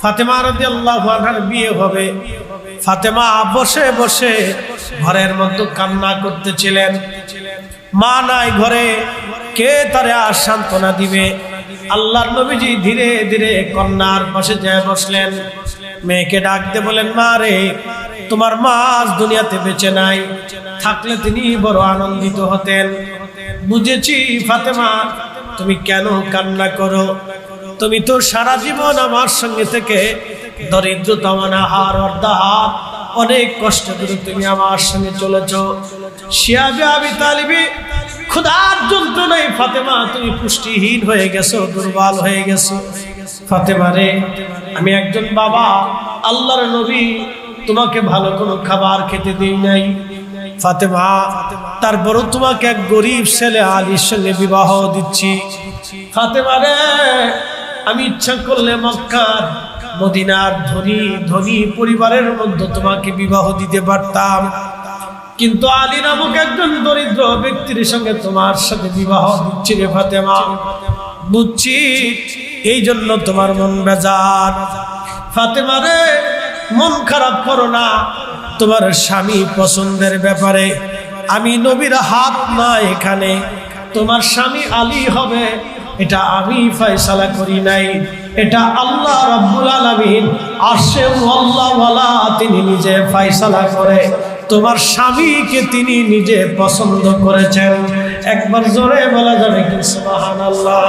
ফাতেমা রাদিয়াল্লাহু আনহার বিয়ে হবে। ফাতেমা বসে বসে ঘরের মধ্যে কান্না করতেছিলেন। মা নাই ঘরে, কে তারে আর সান্ত্বনা দিবে? আল্লাহর নবীজি ধীরে ধীরে কন্যার পাশে যায় বসলেন। মেয়েকে ডাক দিয়ে বলেন, মা রে, তোমার মা আজ দুনিয়াতে বেঁচে নাই, থাকলে তিনি বড় আনন্দিত হতেন। বুঝেছি ফাতেমা, তুমি কেন কান্না করো? তুমি তো সারা জীবন আমার সঙ্গে থেকে দরিদ্রতা, অনাহার, অর্ধাহার অনেক কষ্ট করে তুমি আমার সঙ্গে চলেছ। শিয়াবে আবি তালিবি ক্ষুধার যন্ত্রণায় ফাতেমা তুমি পুষ্টিহীন হয়ে গেছো, দুর্বল হয়ে গেছো। ফাতেমা রে, আমি একজন বাবা, আল্লাহর নবী, তোমাকে ভালো কোনো খাবার খেতে দিই নাই। ফাতেমা, তারপরও তোমাকে এক গরিব ছেলে আলীর সঙ্গে বিবাহ দিচ্ছি। ফাতেমা রে, আমি ইচ্ছা করলে মক্কার মদিনার ধনী ধনী পরিবারের মধ্যে তোমাকে বিবাহ দিতে পারতাম, কিন্তু আলী নামক একজন দরিদ্র ব্যক্তির সঙ্গে তোমার সাথে বিবাহ দিচ্ছি রে ফাতেমা। বুঝছি, এই জন্য তোমার মন বেজার। ফাতেমা রে, মন খারাপ করো না। তোমার স্বামী পছন্দের ব্যাপারে আমি নবীর হাত না এখানে। তোমার স্বামী আলী হবে এটা আমি ফয়সালা করি নাই, এটা আল্লাহ রাব্বুল আলামিন আরশে আল্লাহ ওয়ালা তিনি নিজে ফয়সালা করে তোমার স্বামীকে তিনি নিজে পছন্দ করেছেন। একবার জোরে বলা যাবে কি সুবহানাল্লাহ?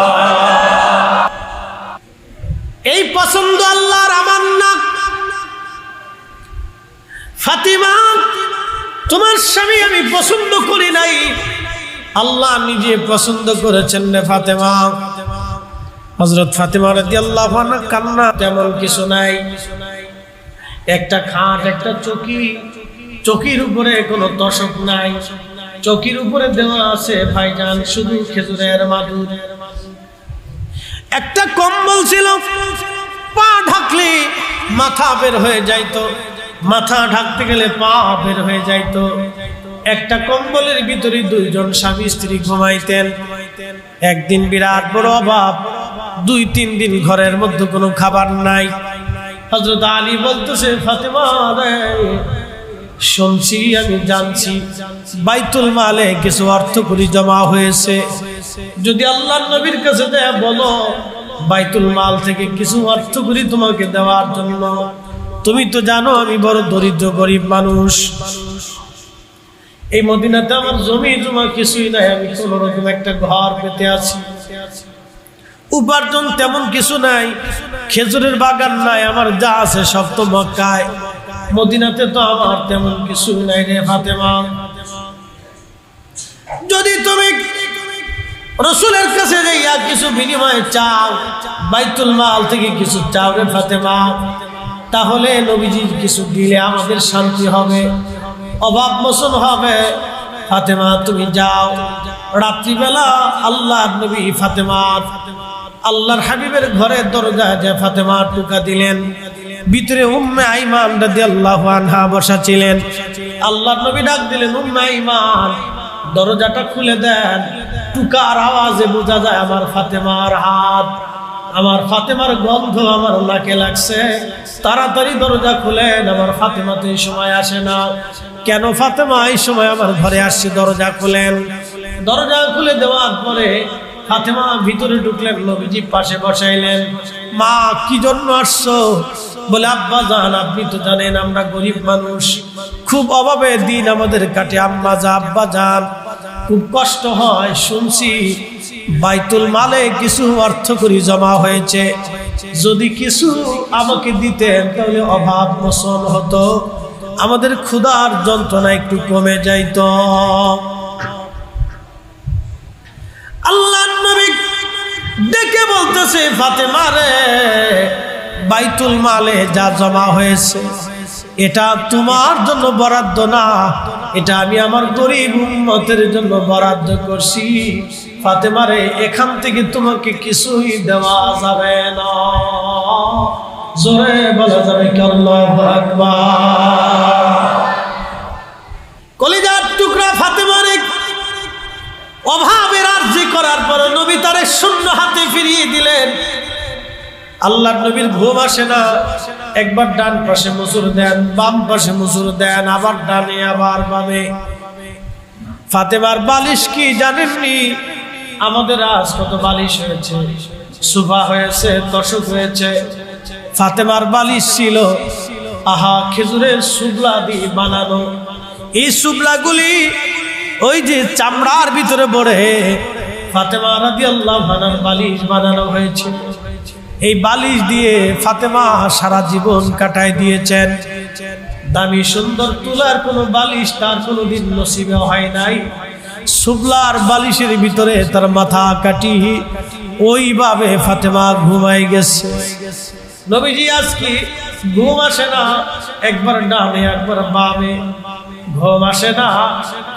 এই পছন্দ আল্লাহর, আমার না। ফাতিমা, তোমার স্বামী আমি পছন্দ করি নাই, আল্লাহ নিজে পছন্দ করেছেন রে ফাতেমা। হযরত ফাতেমা রাদিয়াল্লাহু আনহা কান্না তেমন কিছু নাই। একটা খাট, একটা চৌকি, চৌকির উপরে কোনো তোশক নাই, চৌকির উপরে দেওয়া আছে ভাইজান শুধু খেজুরের মাদুর। একটা কম্বল ছিল, পা ঢাকলে মাথা বের হয়ে যাইতো, মাথা ঢাকতে গেলে পা বের হয়ে যাইতো। একটা কম্বলের ভিতরে দুইজন স্বামী স্ত্রী ঘুমাইতেন। একদিন বিরাট বড় অভাব, 2-3 দিন ঘরের মধ্যে কোনো খাবার নাই। হযরত আলী বলতেছে, ফাতেমা রে, শুনছি, আমি জানছি বাইতুল মালে কিছু অর্থ করি জমা হয়েছে, যদি আল্লাহর নবীর কাছে দেয়া বলো বাইতুল মাল থেকে কিছু অর্থ করি তোমাকে দেওয়ার জন্য। তুমি তো জানো আমি বড় দরিদ্র গরিব মানুষ, এই মদিনাতে আমার জমি জমা কিছুই নাই, আমি কোন রকম একটা ঘর পেতে আছি, উপার্জন তেমন কিছু নাই, খেজুরের বাগান নাই, আমার যা আছে সব তো মক্কায়, মদিনাতে তো আমার তেমন কিছু নাই রে ফাতেমা। যদি তুমি রাসূলের কাছে যাইয়া কিছু বিনিময়ে চাও, বাইতুল মাল থেকে কিছু চাও রে ফাতেমা, তাহলে নবীজি কিছু দিলে আমাদের শান্তি হবে, অভাব মোচন হবে। ফাতেমা তুমি যাও। রাত্রিবেলা আল্লাহর নবী ফাতেমা আল্লাহর হাবিবের ঘরের দরজায় যে ফাতেমা টুকা দিলেন, ভিতরে উম্মে আইমান রাদিয়াল্লাহু আনহা বসা ছিলেন। আল্লাহর নবী ডাক দিলেন, উম্মে আইমান দরজাটা খুলে দেন। টুকার আওয়াজে বোঝা যায় আমার ফাতেমার হাত, আমার ফাতেমার গন্ধ আমার নাকে লাগছে, তাড়াতাড়ি দরজা খুলেন, আমার ফাতেমা তো এই সময় আসে না। কেন ফাতেমা এই সময় আমার ঘরে আসছে? দরজা খুলেন। দরজা খুলে দেওয়ার পরে ফাতেমা ভিতরে ঢুকলেন, নবীজি পাশে বসাইলেন। মা, কি জন্য আসছো? বলে, আব্বা জান, আপনি তো জানেন আমরা গরিব মানুষ, খুব অভাবে দিন আমাদের কাটে, আম্মা যা আব্বা জান খুব কষ্ট হয়, শুনছি বাইতুল মালে কিছু অর্থ করি জমা হয়েছে, যদি কিছু আমাকে দিতেন তাহলে অভাব মোচন হতো, আমাদের ক্ষুধার যন্ত্রণা একটু কমে যাইত। আল্লাহর নবী ডেকে বলতেছে, ফাতেমা রে, বাইতুল মালে যা জমা হয়েছে এটা তোমার জন্য বরাদ্দ না, এটা আমি আমার গরিব উম্মতের জন্য বরাদ্দ করছি। ফাতেমা রে, এখান থেকে তোমাকে কিছুই দেওয়া যাবে না। জোরে বলা যাবে কি আল্লাহু আকবার? কলিজার টুকরা ফাতেমা রে, অভাবের আরজি করার পর নবী তারে শূন্য হাতে ফিরিয়ে দিলেন। আল্লাহর নবীর ঘুম আসে না, একবার ডান পাশে মুসুর দেন, বাম পাশে মুসুর দেন, আবার ডানে আবার বামে। ফাতেমার বালিশ কি জানেননি? আমাদের আজ কত বালিশ হয়েছে, সোফা হয়েছে, তোশক হয়েছে। ফাতেমার বালিশ ছিল খেজুরের সুবলা দিয়ে বানানো। এই সুবলাগুলি ওই যে চামড়ার ভিতরে ভরে ফাতেমা রাদিয়াল্লাহু আনহার বালিশ বানানো হয়েছে। এই বালিশ দিয়ে ফাতেমা সারা জীবন কাটায় দিয়েছেন। দামি সুন্দর তুলার কোনো বালিশ তার কোনোদিন নসিবে হয় নাই। সুবলার বালিশের ভিতরে তার মাথা কাটি ওইভাবে ফাতেমা ঘুমাই গেছে। নবীজি আজকে ঘুম আসে না, একবার ডানে একবার বামে, ঘুম আসে না।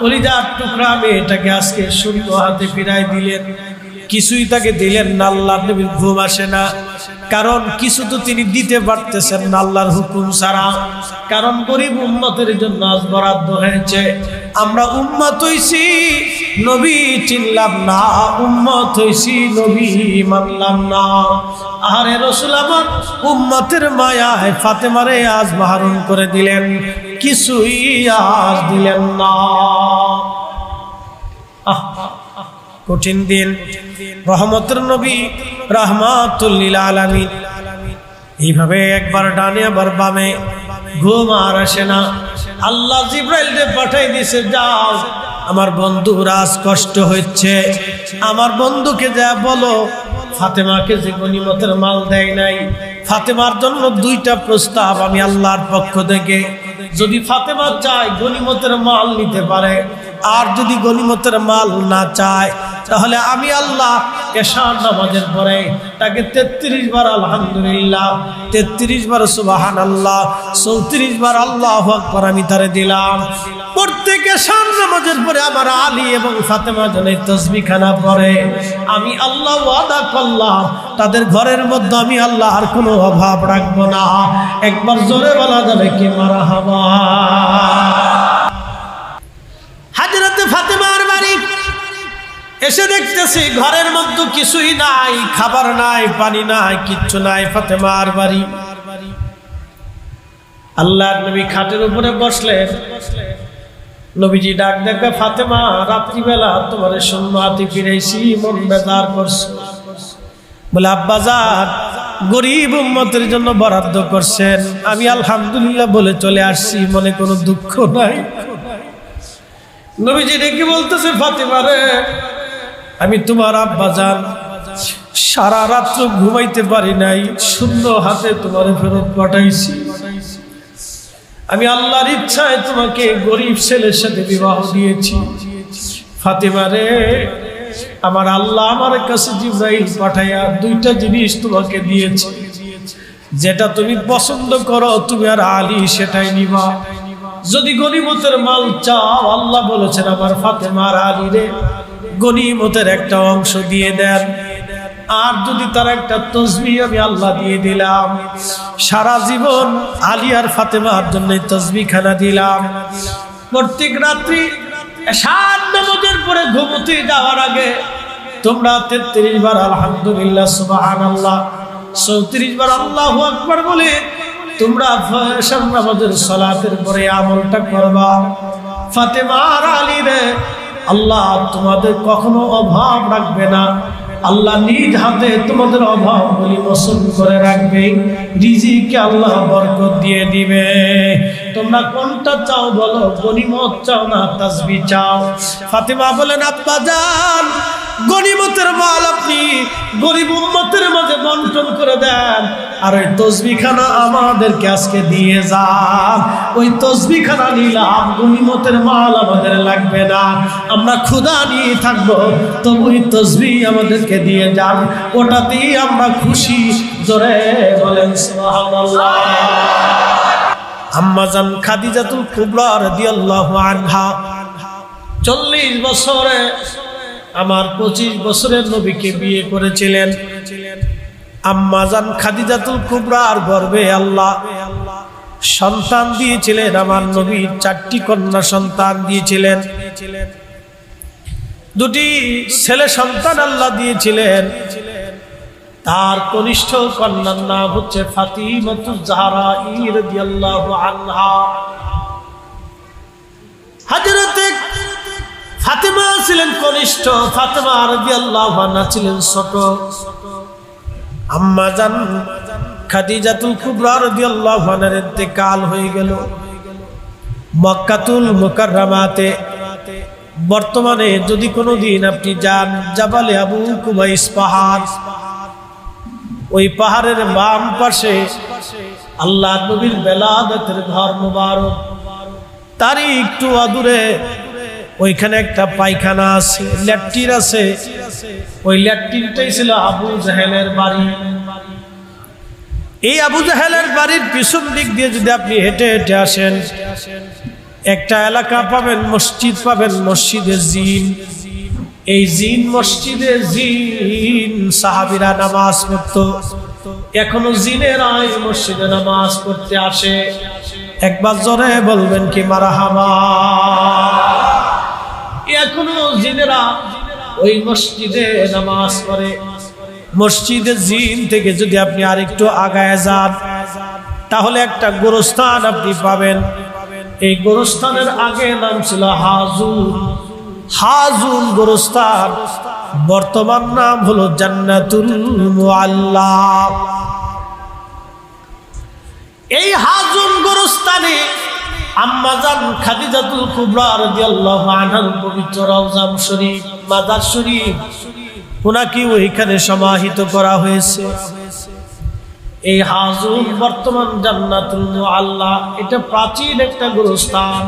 কলিজার টুকরা মেয়েটাকে আজকে শূন্য হাতে ফিরাই দিলেন, কিছুই তাকে দিলেন না। আল্লাহর নবীর ঘুম আসে না, কারণ কিছু তো তিনি দিতে পারতেছেন না আল্লাহর হুকুম ছাড়া। কারণ গরিব উম্মতের জন্য আজ বরাদ্দ হয়েছে। আমরা উম্মত হইছি, নবী চিনলাম না, উম্মত হইছি, নবী মানলাম না। আরে রাসূল আমার উম্মতের মায়ায় ফাতেমারে আজ মাহরুম করে দিলেন, কিছুই আজ দিলেন না। কঠিন দিন। রহমতের নবী রাহমাতুল লিল আলামিন এইভাবে একবার ডানে আবার বামে, ঘুম আর আসে না। আল্লাহ জিবরাইলকে পাঠাই দিয়েছে, যাও আমার বন্ধুর আজ কষ্ট হচ্ছে, আমার বন্ধুকে যা বলো ফাতেমাকে যে গনিমতের মাল দেয় নাই, ফাতেমার জন্য 2টা প্রস্তাব আমি আল্লাহর পক্ষ থেকে। যদি ফাতেমা চায় গনিমতের মাল নিতে পারে, আর যদি গনিমতের মাল না চায় তাহলে আমি আল্লাহ এশার নামাজের পরে তাকে 33 বার আলহামদুলিল্লাহ, 33 বার সুবহানাল্লাহ, 34 বার আল্লাহু আকবার আমি তারে দিলাম। প্রত্যেক এশার নামাজের পরে আমার আলী এবং ফাতেমা জনের তাসবিহ খানা পড়ে। আমি আল্লাহ ওয়াদা করলাম তাদের ঘরের মধ্যে আমি আল্লাহ আর কোনো অভাব রাখবো না। একবার জোরে বলা যাবে কি মারহাবা। হযরতে ফাতেমার বাড়ি এসে দেখতেছি ঘরের মধ্যে কিছুই নাই, খাবার নাই, পানি নাই, কিচ্ছু নাই। ফাতেমার বাড়ি। আল্লাহর নবী খাটের উপরে বসলেন। নবীজি ডাক দেখে, ফাতেমা রাত্রিবেলা তোমার শূন্য হাতে ফিরেছি, মন বেজার করছো। বলে আব্বাজান গরিব উম্মতের জন্য বরাদ্দ করছেন, আমি আলহামদুলিল্লাহ বলে চলে আসছি, মনে কোনো দুঃখ নাই। নবীজি ডেকে বলতেছে, ফাতেমা রে, আমি তোমার আব্বাজান সারা রাত্র ঘুমাইতে পারি নাই, শূন্য হাতে তোমার ফেরত পাঠাইছি। আমি আল্লাহর ইচ্ছায় তোমাকে গরিব ছেলের সাথে বিবাহ দিয়েছি। ফাতেমা রে, আমার আল্লাহ আমার কাছে জিবরাইল পাঠাইয়া 2টা জিনিস তোমাকে দিয়েছে, যেটা তুমি পছন্দ করো তুমি আর আলী সেটাই নিবা। যদি গনিমতের মাল চাও, আল্লাহ বলেছেন আমার ফাতেমা আর আলী রে গনিমতের একটা অংশ দিয়ে দেন। আর যদি তার একটা তসবিহ আমি আল্লাহ দিয়ে দিলাম, সারা জীবন আলী আর ফাতেমার জন্য তসবিহ খানা দিলাম। প্রত্যেক রাত্রি এশার নামাজের পরে ঘুমোতে যাওয়ার আগে তোমরা 33 বার আলহামদুলিল্লাহ সুবহানাল্লাহ, 34 বার আল্লাহু আকবার বলে তোমরা এশার নামাজের সালাতের পরে আমলটা করবা। ফাতেমা আর আলী রে, আল্লাহ তোমাদের কখনো অভাব রাখবে না। আল্লাহ নিজ হাতে তোমাদের অভাবগুলি মোচন করে রাখবে, রিজিকে আল্লাহ বরকত দিয়ে দিবে। তোমরা কোনটা চাও বলো, গনিমত চাও না তাসবিহ চাও? ফাতেমা বলেন, আব্বাজান গনিমতের মাল আপনি গরিব উম্মতের মাঝে বন্টন করে দেন, আর ওই তসবিহখানা আমাদেরকে আজকে দিয়ে যান। ওই তসবিহখানা নিলাম, গনিমতের মাল আমাদের লাগবে না, আমরা ক্ষুধা নিয়ে থাকবো, তবু ওই তসবিহ আমাদেরকে দিয়ে যান, ওটাতেই আমরা খুশি। জোরে বলেন সুবহানাল্লাহ। আম্মা জান খাদিজাতুল কুবরা রাদিয়াল্লাহু আনহা 40 বছরে আমার 25 বছরের নবীকে বিয়ে করেছিলেন। আম্মা জান খাদিজাতুল কুবরার গর্ভে আল্লাহ সন্তান দিয়েছিলেন। আমার নবী 4টি কন্যা সন্তান দিয়েছিলেন, 2টি ছেলে সন্তান আল্লাহ দিয়েছিলেন। তার কনিষ্ঠ কন্যার নাম হচ্ছে ফাতিমাতুজ জাহরা রাদিয়াল্লাহু আনহা। হযরতে ফাতিমা ছিলেন কনিষ্ঠ, ফাতিমা রাদিয়াল্লাহু আনহা ছিলেন ছোট। আম্মা জান খাদিজাতুল কুবরা রাদিয়াল্লাহু আনহার ইন্তেকাল হয়ে গেল মক্কাতুল মুকাররমাতে। বর্তমানে যদি কোনোদিন আপনি যান জাবালে আবু কুবাইস পাহাড়, ওই পাহাড়ের বাম পাশে আল্লাহ নবীর বেলাদতের ঘর মুবারক, তারই একটু আদূরে ওইখানে একটা পায়খানা আছে, ল্যাট্রিন আছে। ওই ল্যাট্রিনটাই ছিল আবু জাহেলের বাড়ি। এই আবু জাহেলের বাড়ির পিছন দিক দিয়ে যদি আপনি হেঁটে হেঁটে আসেন, একটা এলাকা পাবেন, মসজিদ পাবেন, মসজিদে জিন। এই জিন মসজিদে জিন সাহাবীরা নামাজ পড়তো। এখনো জিনেরা এই মসজিদে নামাজ পড়তে আসে। একবার জোরে বলবেন কি মারহাবা। এখনো জিনেরা ওই মসজিদে নামাজ পড়ে। মসজিদে জিন থেকে যদি আপনি আরেকটু আগায় যান, তাহলে একটা গোরস্থান আপনি পাবেন। এই গোরস্থানের আগে নাম ছিল হাজুল। হাজুল গোরস্থান, বর্তমান নাম হলো জান্নাতুল মুআল্লা। এই হাজুল গোরস্থানে আম্মা জান খাদিজাতুল কুবরা রাদিয়াল্লাহু আনহার পবিত্র রওজা শরীফ, মাজার শরীফ, ওনাকে ওইখানে সমাহিত করা হয়েছে। এই হাজুল বর্তমান জান্নাতুল মুআল্লা, এটা প্রাচীন একটা গোরস্থান।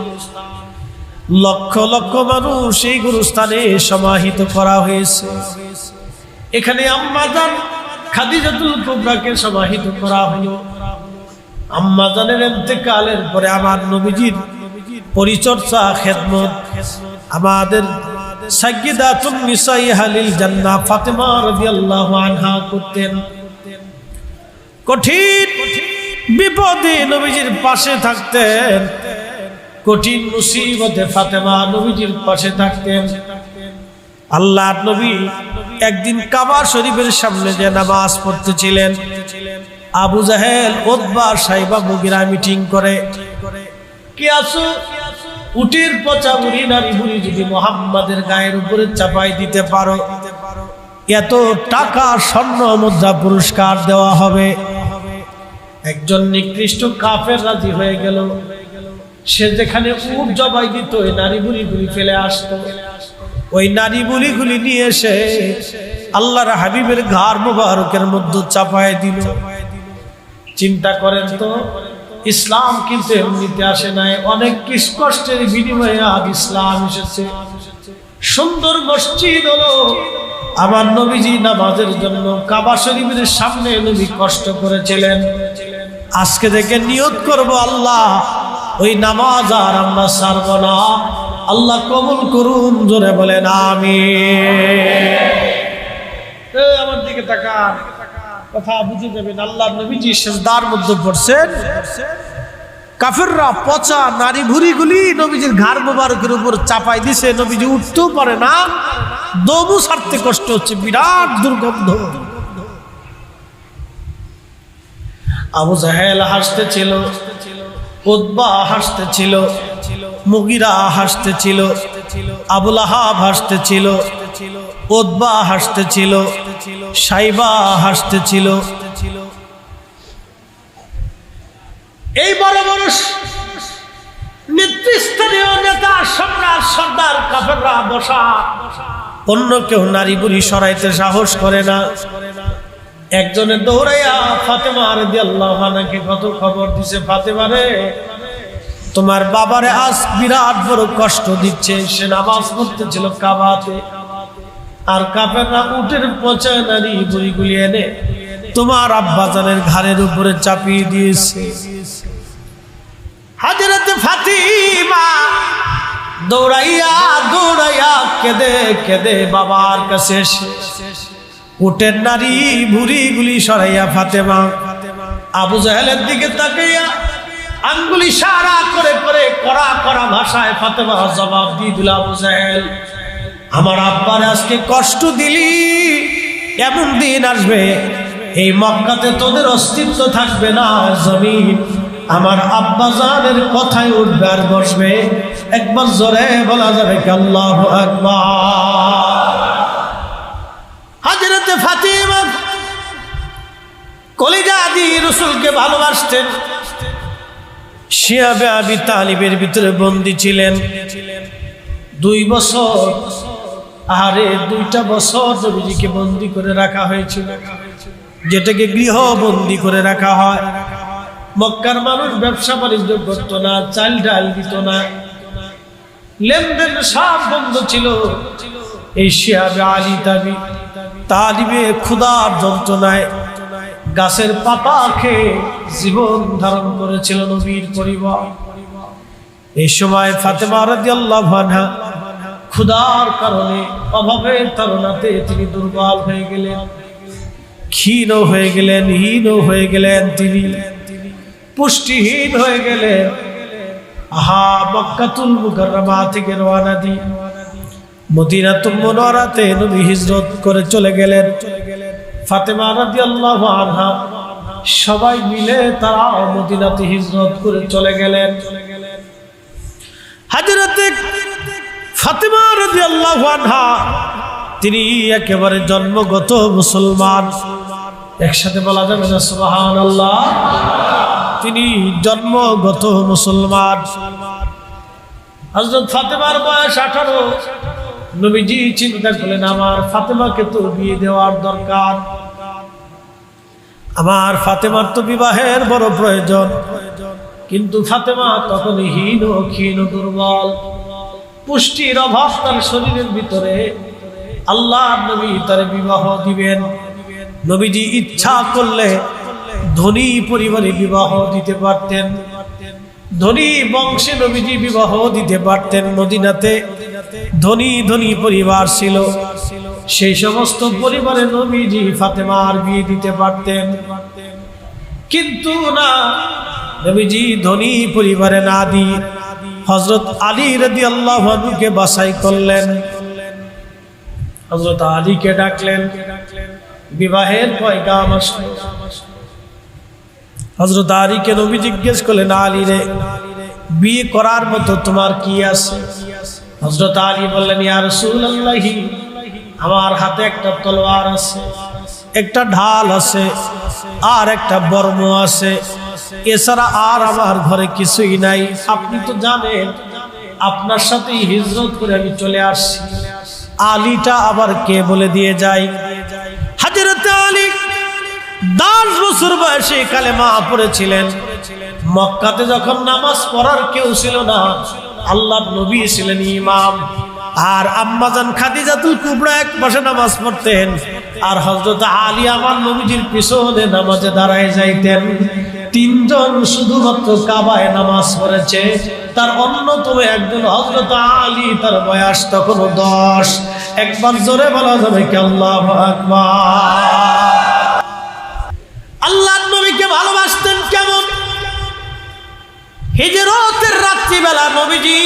লক্ষ লক্ষ মানুষ এই গোরস্থানে সমাহিত করা হয়েছে। এখানে আম্মা জান খাদিজাতুল কুবরাকে সমাহিত করা হলো। আম্মা জানের ইন্তেকালের পরে আমার নবীজির পরিচর্যা, খেদমত আমাদের সাইয়্যিদাতুন নিসাই আহলিল জান্নাহ ফাতেমা রাদিয়াল্লাহু আনহা করতেন। কঠিন বিপদে নবীজির পাশে থাকতেন, কঠিন মুসিবতে ফাতেমা নবীজির পাশে থাকতেন। আল্লাহর নবী একদিন কাবা শরীফের সামনে যে নামাজ পড়তেছিলেন, আবু জাহেল, উতবা, সাইবা, মুগিরা মিটিং করে, কি আছো, উটের পচা বুড়ি নারী বুড়ি যদি মুহাম্মাদের গায়ের উপরে চাপাই দিতে পারো, এত টাকা স্বর্ণ মুদ্রা পুরস্কার দেওয়া হবে। একজন নিকৃষ্ট কাফের রাজি হয়ে গেল। সে যেখানে উট জবাই দিত, ওই নারী বুড়িগুলি ফেলে আসতো। ওই নারী বুড়িগুলি নিয়ে এসে আল্লাহর হাবিবের ঘাড় মুবারকের মধ্যে চাপায় দিল। চিন্তা করেন তো, ইসলাম কিন্তু এমনিতে আসে নাই, অনেক কষ্টের বিনিময়ে আজ ইসলাম এসেছে। সুন্দর মসজিদ হলো আমার নবীজি নামাজের জন্য কাবা শরীফের সামনে নবী কষ্ট করেছিলেন। আজকে থেকে নিয়ত করব, আল্লাহ ওই নামাজ আর আমরা ছাড়ব না। আল্লাহ কবুল করুন, জোরে বলেন আমিন। আমার দিকে তাকান, কথা বুঝে যাবেন। আল্লাহ নবীজি সিজদার মধ্যে পড়ছেন, কাফেররা পচা নারী ভুড়িগুলি নবীজির ঘাড় মোবারকের উপর চাপাই দিছে। নবীজি উঠতেও পারে না, দমও ছাড়তে কষ্ট হচ্ছে, বিরাট দুর্গন্ধ। আবু জাহেল হাসতেছিল, উতবা হাসতেছিল, মুগিরা হাসতেছিল, আবু লাহাব হাসতেছিল, উতবা হাসতেছিল, সাইবা হাসতেছিল। এই বড় বড় নেতৃস্থানীয় নেতা, সম্রাট, সর্দার, কাফেররা বসা, অন্য কেউ নারী বুড়ি সরাইতে সাহস করে না। একজনে দৌড়াইয়া ফাতেমা রাদিয়াল্লাহু আনহাকে কত খবর দিছে, ফাতেমা রে, তোমার বাবারে আজ বিরাট বড় কষ্ট দিচ্ছে। সে নামাজ পড়তেছিল কাবাতে, আর কাফেররা উটের পচা নারী বুড়িগুলি এনে তোমার আব্বাজানের ঘাড়ের উপরে চাপিয়ে দিয়েছে। হযরত ফাতিমা দৌড়াইয়া দৌড়াইয়া কেঁদে কেঁদে বাবার কাছে এসে উটের নারী বুড়িগুলি সরাইয়া ফাতেমা আবু জাহেলের দিকে তাকাইয়া আঙ্গুলি ইশারা করে করে কড়া কড়া ভাষায় ফাতেমা জবাব দিয়ে দিল, আবু জাহেল, আমার আব্বার আজকে কষ্ট দিলি, এমন দিন আসবে এই মক্কাতে তোদের অস্তিত্ব থাকবে না, জমিন আমার আব্বাজানের কথাই উঠবে আর বসবে। একবার জোরে বলা যাবে কি আল্লাহু আকবার। হযরত ফাতিমা কলিজা দিয়ে রাসূলকে ভালোবাসতেন। শিয়াবে আবি তালিবের ভিতরে বন্দী ছিলেন 2 বছর। আরে 2টা বছর নবীজিকে বন্দী করে রাখা হয়েছিল, যেটাকে গৃহবন্দী করে রাখা হয়। মক্কার মানুষ ব্যবসা বাণিজ্য করত না, চাল ডাল দিত না, লেনদেন সব বন্ধ ছিল। এই শিয়াবে আলী তালিবে ক্ষুধার যন্ত্রণায় গাছের পাতা খেয়ে জীবন ধারণ করেছিল নবীর পরিবার। এই সময় ফাতেমা রাদিয়াল্লাহু আনহা ক্ষুধার কারণে, অভাবের তাড়নাতে তিনি দুর্বল হয়ে গেলেন, ক্ষীণ হয়ে গেলেন, হীন হয়ে গেলেন, তিনি পুষ্টিহীন হয়ে গেলেন। মক্কাতুল মুকাররমা থেকে রওনা দিয়ে মদিনাতুল মুনাওয়ারাতে নবী হিজরত করে চলে গেলেন। ফাতেমা রাদিয়াল্লাহু আনহা সবাই মিলে তারা মদিনাতে হিজরত করে চলে গেলেন। হযরত ফাতেমা রাদিয়াল্লাহু আনহা তিনি একেবারে জন্মগত মুসলমান। একসাথে বলা যাবে না সুবহানাল্লাহ? তিনি জন্মগত মুসলমান। হযরত ফাতেমার বয়স 18। নবীজি চিন্তা করলেন আমার ফাতেমাকে তো বিয়ে দেওয়ার দরকার, আমার ফাতেমার তো বিবাহের বড় প্রয়োজন। কিন্তু ফাতেমা তখন হীন, ক্ষীণ, দুর্বল, পুষ্টির অভাব তার শরীরের ভিতরে। আল্লাহর নবী তার বিবাহ দিবেন। নবীজি ইচ্ছা করলে ধনী পরিবারে বিবাহ দিতে পারতেন, ধনী বংশে নবীজি বিবাহ দিতে পারতেন। মদিনাতে ধনী ধনী পরিবার ছিল, সেই সমস্ত পরিবারে নবীজি ফাতেমার বিয়ে দিতে পারতেন। কিন্তু না, নবীজি ধনী পরিবারে না দিয়ে হযরত আলী রাদিয়াল্লাহু আনহুকে বাছাই করলেন। হযরত আলীকে ডাকলেন, বিবাহের পয়গাম আসলো। হযরত আলীকে নবী জিজ্ঞেস করলেন, আলী রে, বিয়ে করার মতো তোমার কি আছে? হযরত আলী বললেন, ইয়া রাসূলুল্লাহ, আমার হাতে একটা তলোয়ার আছে, একটা ঢাল আছে, আর একটা বর্ম আছে, এছাড়া আর আমার ঘরে কিছুই নাই। আপনি তো জানেন আপনার সাথে হিজরত করে আমি চলে আসছি, আলীটা আবার কে বলে দিয়ে যায়। হযরত আলী 10 বছর বয়সে কালেমা পড়েছিলেন। মক্কাতে যখন নামাজ পড়ার কেউ ছিল না, আল্লাহর নবী ছিলেন ইমাম, আর আম্মাজান খাদিজাতুল কুবরা এক পাশে নামাজ পড়তেন, আর হযরত আলী আমার নবীজির পিছনে নামাজে দাঁড়ায় যাইতেন। 3 জন শুধুমাত্র কাবায় নামাজ পড়েছে, তার অন্যতম একজন হযরত আলী, তার বয়স তখন 10। একবার জোরে বলা যাবে কি আল্লাহু আকবার। আল্লাহর নবীকে ভালোবাসতেন কেমন? হিজরতের রাত্রিবেলা নবীজি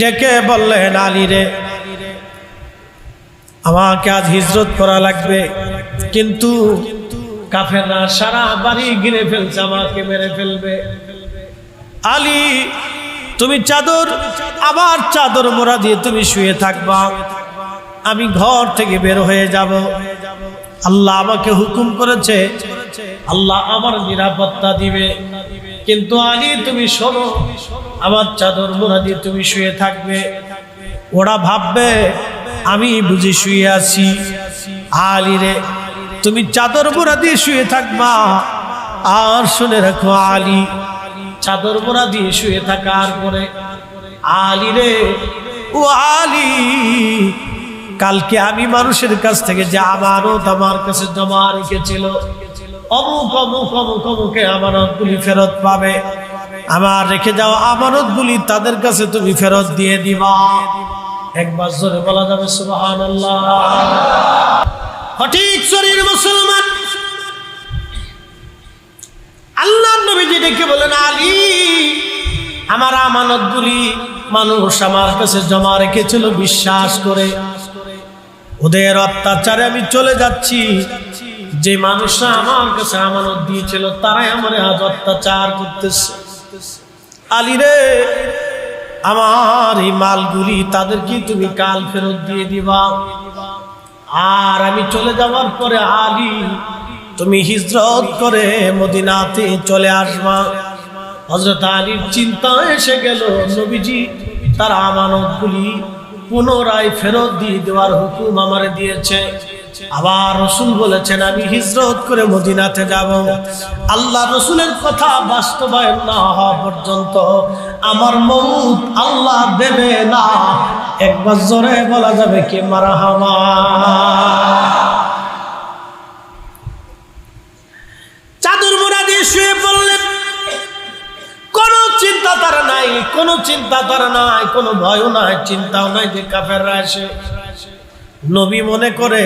ডেকে বললেন, আলী রে, আমাকে আজ হিজরত করা লাগবে, কিন্তু কাফেররা সারা বাড়ি ঘিরে ফেলছে, আমাকে মেরে ফেলবে। আলী, তুমি চাদর, আমার চাদর মোড়া দিয়ে তুমি শুয়ে থাকবা, আমি ঘর থেকে বের হয়ে যাব। আল্লাহ আমাকে হুকুম করেছে, আল্লাহ আমার নিরাপত্তা দিবে। কিন্তু আলী, তুমি শোনো, আমার চাদর মোড়া দিয়ে তুমি শুয়ে থাকবে, ওরা ভাববে আমি বুঝি শুয়ে আছি। আলী রে, তুমি চাদর মোড়া দিয়ে শুয়ে থাকবা। আর শুনে রাখো আলী, চাদর মোড়া দিয়ে শুয়ে থাকার পরে, আলী রে, ও আলী, কালকে আমি মানুষের কাছ থেকে যে আমানত আমার কাছে জমা রেখেছিল, অমুক অমুক অমুক অমুকে আমানতগুলি ফেরত পাবে। আমার রেখে যাও আমানতগুলি তাদের কাছে তুমি ফেরত দিয়ে দিবা। একবার জোরে বলা যাবে সুবহানাল্লাহ। সঠিক শরীর মুসলমান। আল্লাহর নবীজি ডেকে বলেন, আলী, আমার আমানতগুলি মানুষ আমার কাছে জমা রেখেছিল বিশ্বাস করে, ওদের অত্যাচারে আমি চলে যাচ্ছি, যে মানুষরা আমার কাছে আমানত দিয়েছিল তারাই আমার আজ অত্যাচার করতেছে। আলী রে, আমার এই মালগুলি তাদেরকে তুমি কাল ফেরত দিয়ে দিবা, আর আমি চলে যাওয়ার পরে আলী তুমি হিজরত করে মদিনাতে চলে আসবা। হযরত আলীর চিন্তা এসে গেল, নবীজি তার আমানতগুলি পুনরায় ফেরত দিয়ে দেওয়ার হুকুম আমারে দিয়েছে। আবার রাসূল বলেছেন আমি হিজরত করে মদিনাতে যাব। আল্লাহ রাসূলের কথা বাস্তবায়ন না হওয়া পর্যন্ত আমার মউত আল্লাহ দেবে না। একবার জোরে বলা যাবে কি মারহাবা। চাদর মোড়া দিয়ে শুয়ে পড়লেন, কোনো চিন্তা তারা নাই, কোনো চিন্তা তারা নাই, কোনো ভয়ও নাই, চিন্তাও নাই যে কাফেররা এসে। নবী মনে করে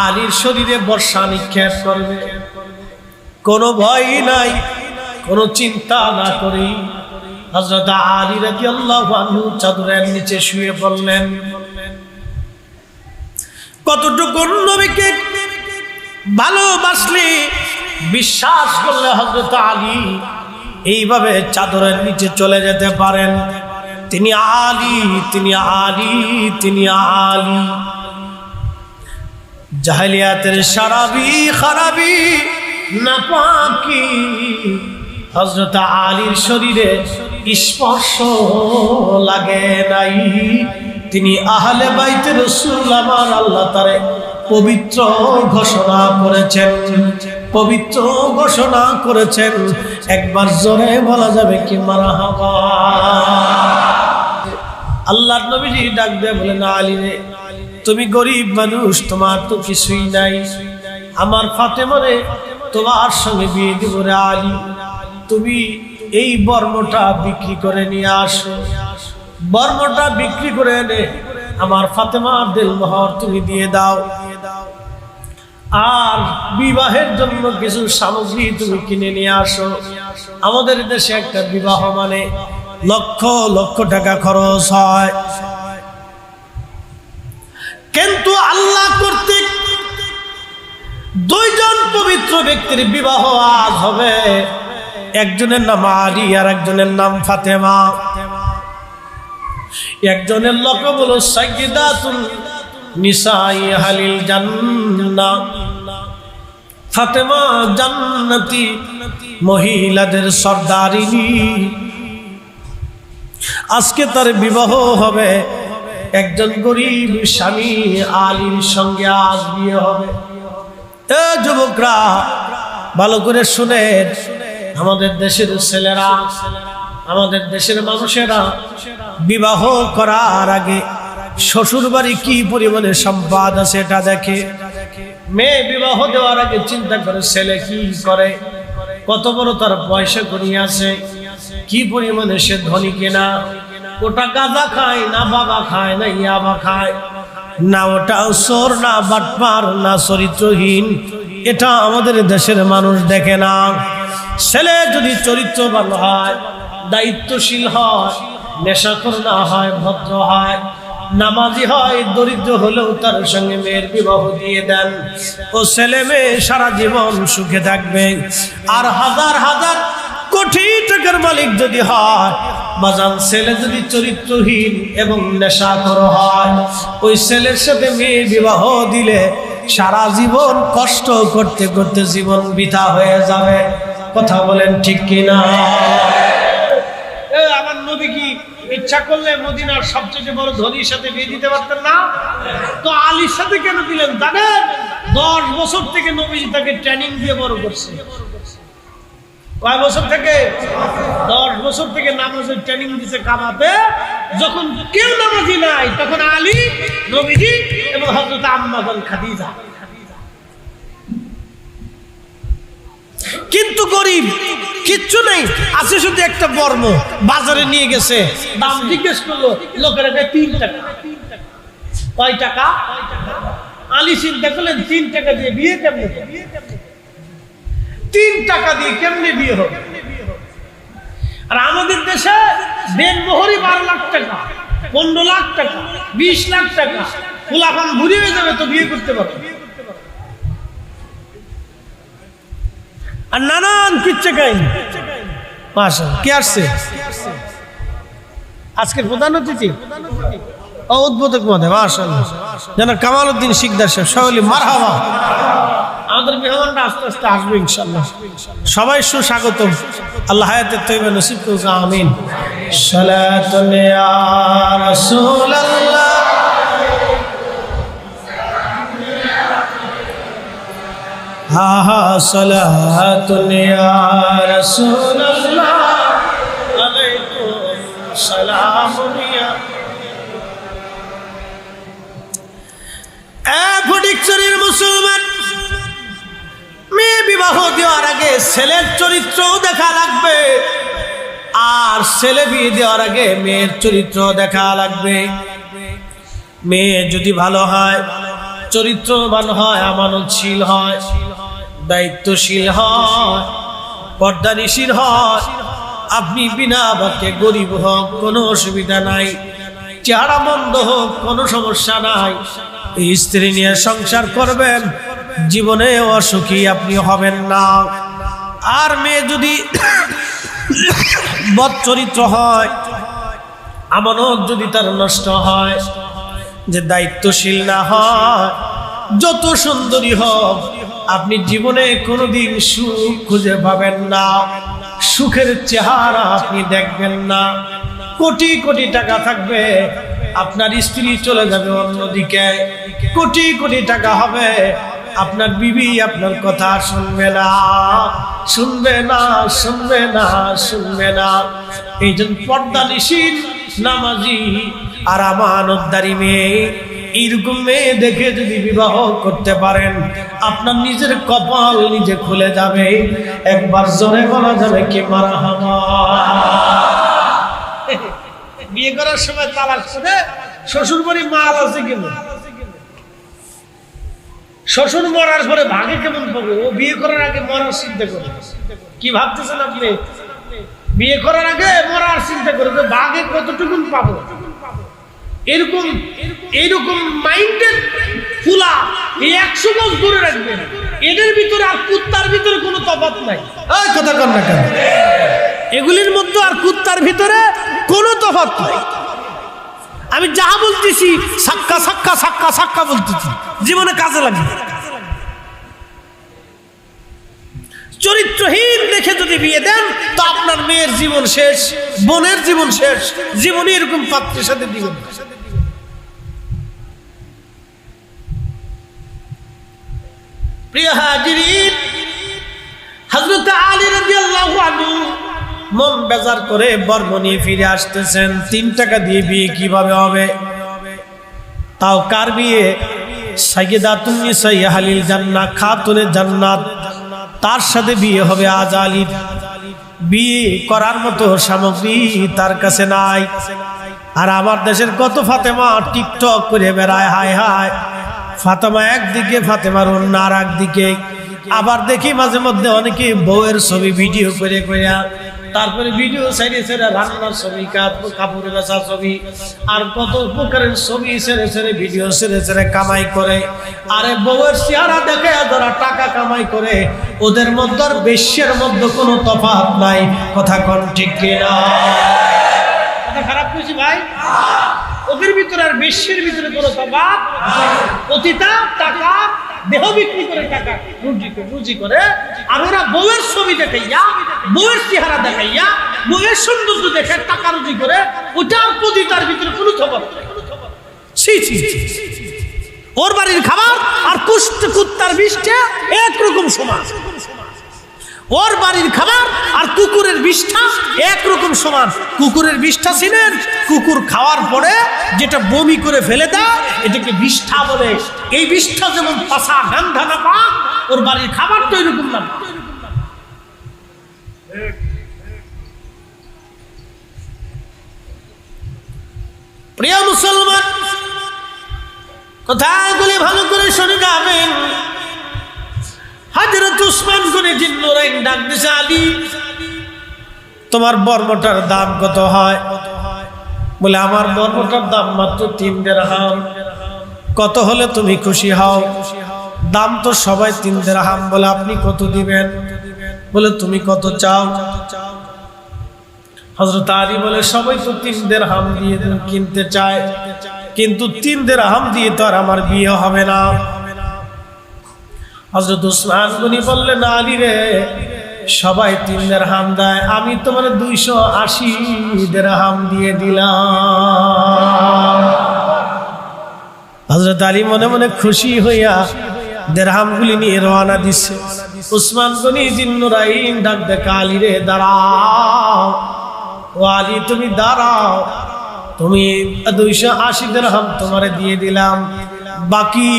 আলীর শরীরে বর্ষা নিক্ষেপ করবে, কোনো ভয় নাই, কোনো চিন্তা না করি হযরত আলী রাদিয়াল্লাহু আনহু চাদরের নিচে শুয়ে পড়লেন। কতটুকু নবীকে ভালোবাসলে, বিশ্বাস করলে হযরত আলী এইভাবে চাদরের নিচে চলে যেতে পারেন। তিনি আলী, তিনি আলী, তিনি আলী। জাহেলিয়াতের শারাবি খারাবি নাপাকি হযরত আলীর শরীরে স্পর্শ লাগে নাই। তিনি আহলে বাইতে রাসূল, আমার আল্লাহ তারে পবিত্র ঘোষণা করেছেন, পবিত্র ঘোষণা করেছেন। একবার জোরে বলা যাবে কি মারহাবা। আল্লাহর নবীজি ডাক দিয়ে বলেন, আলী রে, তুমি গরিব মানুষ, তোমার তো কিছুই নাই, আমার ফাতেমা রে তোমার সঙ্গে বিয়ে দিব রে আলী, তুমি এই বর্মটা বিক্রি করে নিয়ে আসো, বর্মটা বিক্রি করে এনে আমার ফাতেমার দিলমোহর তুমি দিয়ে দাও, আর বিবাহের জন্য কিছু সামগ্রী তুমি কিনে নিয়ে আসো। আমাদের দেশে একটা বিবাহ মানে লক্ষ লক্ষ টাকা খরচ হয়, কিন্তু আল্লাহ কর্তৃক দুইজন পবিত্র ব্যক্তির বিবাহ আজ হবে। একজনের নাম আলী আর একজনের নাম ফাতেমা। একজনের লকব হলো সাইয়্যিদাতুন নিসাই আহলিল জান্নাহ, ফাতেমা জান্নাতি মহিলাদের সর্দারিনী। আজকে তার বিবাহ হবে একজন গরিব স্বামী আলীর সঙ্গে, আজ বিয়ে হবে। এ যুবকরা ভালো করে শুনেন, আমাদের দেশের ছেলেরা, আমাদের দেশের মানুষেরা বিবাহ করার আগে শ্বশুর বাড়ি কি পরিমাণে সম্পদ আছে এটা দেখে। মেয়ে বিবাহ দেওয়ার আগে চিন্তা করে ছেলে কি করে, কত বড় তার পয়সা করি আছে, কি পরিমাণে সে ধনী কিনা, ওটা গাঁজা খায় না বাবা খায় না ইয়াবা খায় না, ওটা চোর না বাটপার না চরিত্রহীন, এটা আমাদের দেশের মানুষ দেখে না। ছেলে যদি চরিত্রবান হয়, দায়িত্বশীল হয়, নেশাখোর না হয়, ভদ্র হয়, নামাজি হয়, দরিদ্র হলেও তার সঙ্গে মেয়ের বিবাহ দিয়ে দেন, ও ছেলে মেয়ে সারা জীবন সুখে থাকবে। আর হাজার হাজার কোটি টাকার মালিক যদি হয়, বাজান ছেলে যদি চরিত্রহীন এবং নেশাখোর হয়, ওই ছেলের সাথে মেয়ে বিবাহ দিলে সারা জীবন কষ্ট করতে করতে জীবন বৃথা হয়ে যাবে। কথা বলেন ঠিক কিনা? আমার নবী কি ইচ্ছা করলে মদিনার সবচেয়ে বড় ধনীর সাথে বিয়ে দিতে পারতেন না? তো আলীর সাথে কেন দিলেন জানেন? 10 বছর থেকে নবীজি তাকে ট্রেনিং দিয়ে বড় করছে। কয় বছর থেকে? 10 বছর থেকে নামাজের ট্রেনিং দিছে কাবাতে। যখন কেউ নামাজি নাই তখন আলী, নবীজি এবং হযরত আম্মা জান খাদিজা। কিন্তু গরিব, কিচ্ছু নেই, আছে শুধু একটা বর্ম। বাজারে নিয়ে গেছে, দাম জিজ্ঞেস করলো, লোকেরা 3 টাকা। কয় টাকা? আলী চিন্তা করলেন 3 টাকা দিয়ে বিয়ে কেমনে? 3 টাকা দিয়ে কেমনে বিয়ে হবে? আর আমাদের দেশে দেনমোহরই 12 লাখ টাকা, 15 লাখ টাকা, 20 লাখ টাকা। ফুলাফান বুড়ি হয়ে যাবে তো বিয়ে করতে পারবে। আর নানান কিচ্ছা কাহিনী। মাশাআল্লাহ, কে আসছে আজকের প্রধান অতিথি? উদ্বোধক মহোদয়, মাশাআল্লাহ, যেন কামালউদ্দিন শিকদার সাহেব। সকলে মারহাবা। আমাদের মেহমানরা আস্তে আস্তে আসবে ইনশাআল্লাহ। সবাই সুস্বাগতম। আল্লাহ হায়াতে তয়্যিবা নসিব করুক, আমিন। সালাতুন ইয়া রাসূলুল্লাহ, হা হা সালাতুন ইয়া রাসূলুল্লাহ, আলাইকুম সালাম ইয়া। ফটিকছড়ির মুসলমান, মেয়ে বিবাহ দেওয়ার আগে ছেলের চরিত্র দেখা লাগবে, আর ছেলে বিয়ে দেওয়ার আগে মেয়ের চরিত্র দেখা লাগবে। মেয়ে যদি ভালো হয়, চরিত্রবান হয়, আমানতশীল হয়, দায়িত্বশীল হয়, পর্দানিশীল হয়, আপনি বিনা বাক্যে গরিব হোক কোনো অসুবিধা নাই, চেহারা মন্দ হোক কোনো সমস্যা নাই, স্ত্রী নিয়ে সংসার করবেন, জীবনে অসুখী আপনি হবেন না। আর মেয়ে যদি বদ চরিত্র হয়, আমানত যদি তার নষ্ট হয়, যে দায়িত্বশীল না হয়, যত সুন্দরী হোক আপনি জীবনে কোনোদিন সুখ খুঁজে পাবেন না, সুখের চেহারা আপনি দেখবেন না। কোটি কোটি টাকা থাকবে, আপনার স্ত্রী চলে যাবে অন্যদিকে, কোটি কোটি টাকা হবে, আপনার বিবি আপনার কথা শুনবে না, শুনবে না, শুনবে না, শুনবে না। এই জন্য পর্দানিশীল, নামাজি আর আমানতদারি মেয়ে, এইরকম মেয়ে দেখে যদি বিবাহ করতে পারেন, আপনার নিজের কপাল নিজে খুলে যাবে। একবার জোরে বলা যাবে কি মারহাবা। বিয়ে করার সময় তালাক করে শ্বশুর বাড়ি মাল আছে কেমন, শ্বশুর মরার পরে ভাগে কেমন পাবে, ও বিয়ে করার আগে মরার চিন্তা করে। কি ভাবতেছেন আপনি? বিয়ে করার আগে মরার চিন্তা করে ভাগে কতটুকুন পাবো, এরকম এইরকম মাইন্ডের ফুলা এই 100 গজ ধরে রাখবেন। এদের ভিতরে আর কুত্তার ভিতরে কোনো তফাৎ নাই। এই কথা কন না কেন? এগুলির মধ্যে আর কুত্তার ভিতরে কোনো তফাৎ নাই। আমি যা বলতেছি সাক্কা সাক্কা সাক্কা সাক্কা বলতেছি, জীবনে কাজে লাগবে। চরিত্রহীন দেখে যদি বিয়ে দেন তো আপনার মেয়ের জীবন শেষ, বোনের জীবন শেষ, জীবনে এরকম পাত্রের সাথে দিবেন। প্রিয় হাজিরিন, হযরত আলী রাদিয়াল্লাহু আনহু মন বেজার করে বর্ম নিয়ে ফিরে আসতেছেন। 3 টাকা দিয়ে বিয়ে কিভাবে হবে? তাও কার বিয়ে? সাইয়্যিদাতুন নিসা আহলিল জান্নাহ, খাতুনে জান্নাত, তার সাথে বিয়ে হবে আজ আলীর। বিয়ে করার মতো সামগ্রী তার কাছে নাই। আর আমার দেশের কত ফাতেমা টিকটক করে বেড়ায়, হায় হায়, ফাতেমা একদিকে, ফাতেমার অন্য আর একদিকে। আবার দেখি মাঝে মধ্যে অনেকে বউয়ের ছবি ভিডিও করে করে, তারপরে ভিডিও ছেড়ে ছেড়ে রান্নার ছবি, কাপড় বেচার ছবি, আর কত প্রকারের ছবি ছেড়ে ছেড়ে, ভিডিও ছেড়ে ছেড়ে কামাই করে। আরে বউয়ের চেহারা দেখে যারা টাকা কামাই করে, ওদের মধ্যে আর বেশ্যের মধ্যে কোনো তফাৎ নাই। কথা কোন ঠিক কিনা? কথা খারাপ কইছি ভাই? ওদের ভিতরে আর বেশ্যের ভিতরে কোনো তফাৎ। পতিতা টাকা দেহ বিক্রি করে টাকা রুজি করে, আর ওরা বউয়ের ছবি দেখাইয়া, বউয়ের চেহারা দেখাইয়া, বউয়ের সৌন্দর্য দেখে টাকা রুজি করে। ওটা আর পতিতার ভিতরে কোনো তফাৎ নাই। ওর বাড়ির খাবার আর কুত্তার বিষটা একরকম সমান। ওর বাড়ির খাবার আর কুকুরের বিষটা একরকম সমান। কুকুরের বিষটা ছিলেন, কুকুর খাওয়ার পরে যেটা বমি করে ফেলে দেয় এটাকে বিষ্ঠা বলে। এই বিষ্ঠা যেমন পাশা গান্ধা না পা, ওর বাড়ির খাবার তো এরকম না। প্রিয় মুসলমান, কথাগুলি ভালো করে শুনে যাবেন। হযরত উসমান গনি জিন্নুরাইন ডাক দিছে, আলী তোমার বর্মটার দাম কত হয়? বলে আমার বর্মটার দাম মাত্র 3 দিরহাম। কত হলে তুমি খুশি হও? দাম তো সবাই 3 দিরহাম। বলে আপনি কত দিবেন? বলে তুমি কত চাও? হযরত আলী বলে সবাই তো 3 দিরহাম দিয়ে কিনতে চায়, কিন্তু 3 দিরহাম দিয়ে তো আর আমার বিয়ে হবে না। হযরত উসমান গনি বললেন, আলী রে, সবাই 3 দিরহাম দেয়, আমি তোমার 280 দিরহাম দিয়ে দিলাম। হযরত আলী মনে মনে খুশি হইয়া দিরহামগুলি নিয়ে রওনা দিচ্ছে। উসমান গনি জিন্নুরাইন ডাক দেখে, আলী রে দাঁড়াও, ও আলী তুমি দাঁড়াও, তুমি 280 দিরহাম তোমারে দিয়ে দিলাম, বাকি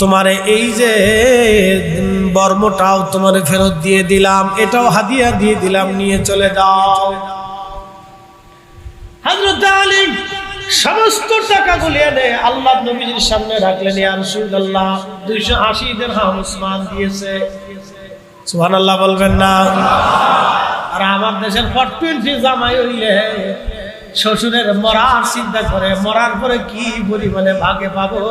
তোমারে এই যে বর্মটাও তোমারে ফেরত দিয়ে দিলাম, এটাও হাদিয়া দিয়ে দিলাম, নিয়ে চলে যাও। হযরত আলী সমস্ত টাকাগুলি এনে আল্লাহর নবীর সামনে রাখলেন। ইয়া রাসূলুল্লাহ, 280 দিরহাম উসমান দিয়েছে। সুবহানাল্লাহ বলবেন না? আর আমার দেশের 420 জামাই হইলে শ্বশুরের মরার চিন্তা করে, মরার পরে কি পরিমাণে ভাগে পাবো,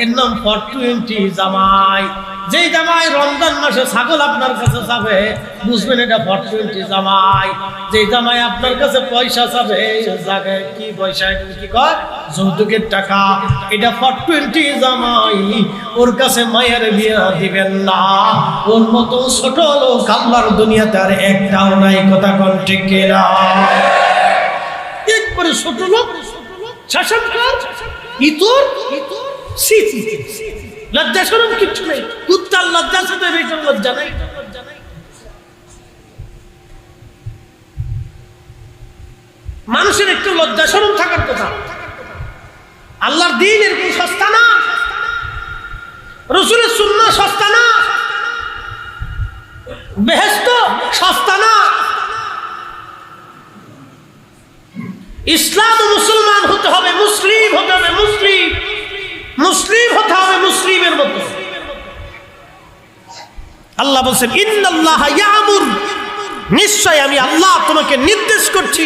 এর নাম 420 জামাই। যেই জামাই রমজান মাসে ছাগল আপনার কাছে যাবে, বুঝবেন এটা 420 জামাই। যেই জামাই আপনার কাছে পয়সা যাবে, জাগে কি পয়সা, কি কয় যৌতুকের টাকা, এটা 420 জামাই। ওর কাছে মায়ের বিয়া দিবেন না, ওর মতো ছোট লোক আল্লাহর দুনিয়াতে আর একটাও নাই। কথা কোন ঠিক কিনা? একবারে ছোট লোক, শাসনকার, ইতর, লজ্জা শরম কিচ্ছু নেই। কুত্তার লজ্জা সাথে বেটার লজ্জা নাই। মানুষের একটু লজ্জা শরম থাকার কথা। আল্লাহর দ্বীন এরকম সস্তা না, রাসূলের সুন্নাহ সস্তা না, বেহেশত সস্তা না। ইসলাম ও মুসলমান হতে হবে, মুসলিম হতে হবে, মুসলিম মুসলিম হতে হবে মুসলিমের মতো। আল্লাহ বলছেন, ইন্নাল্লাহা ইয়ামুর, নিশ্চয় আমি আল্লাহ তোমাকে নির্দেশ করছি,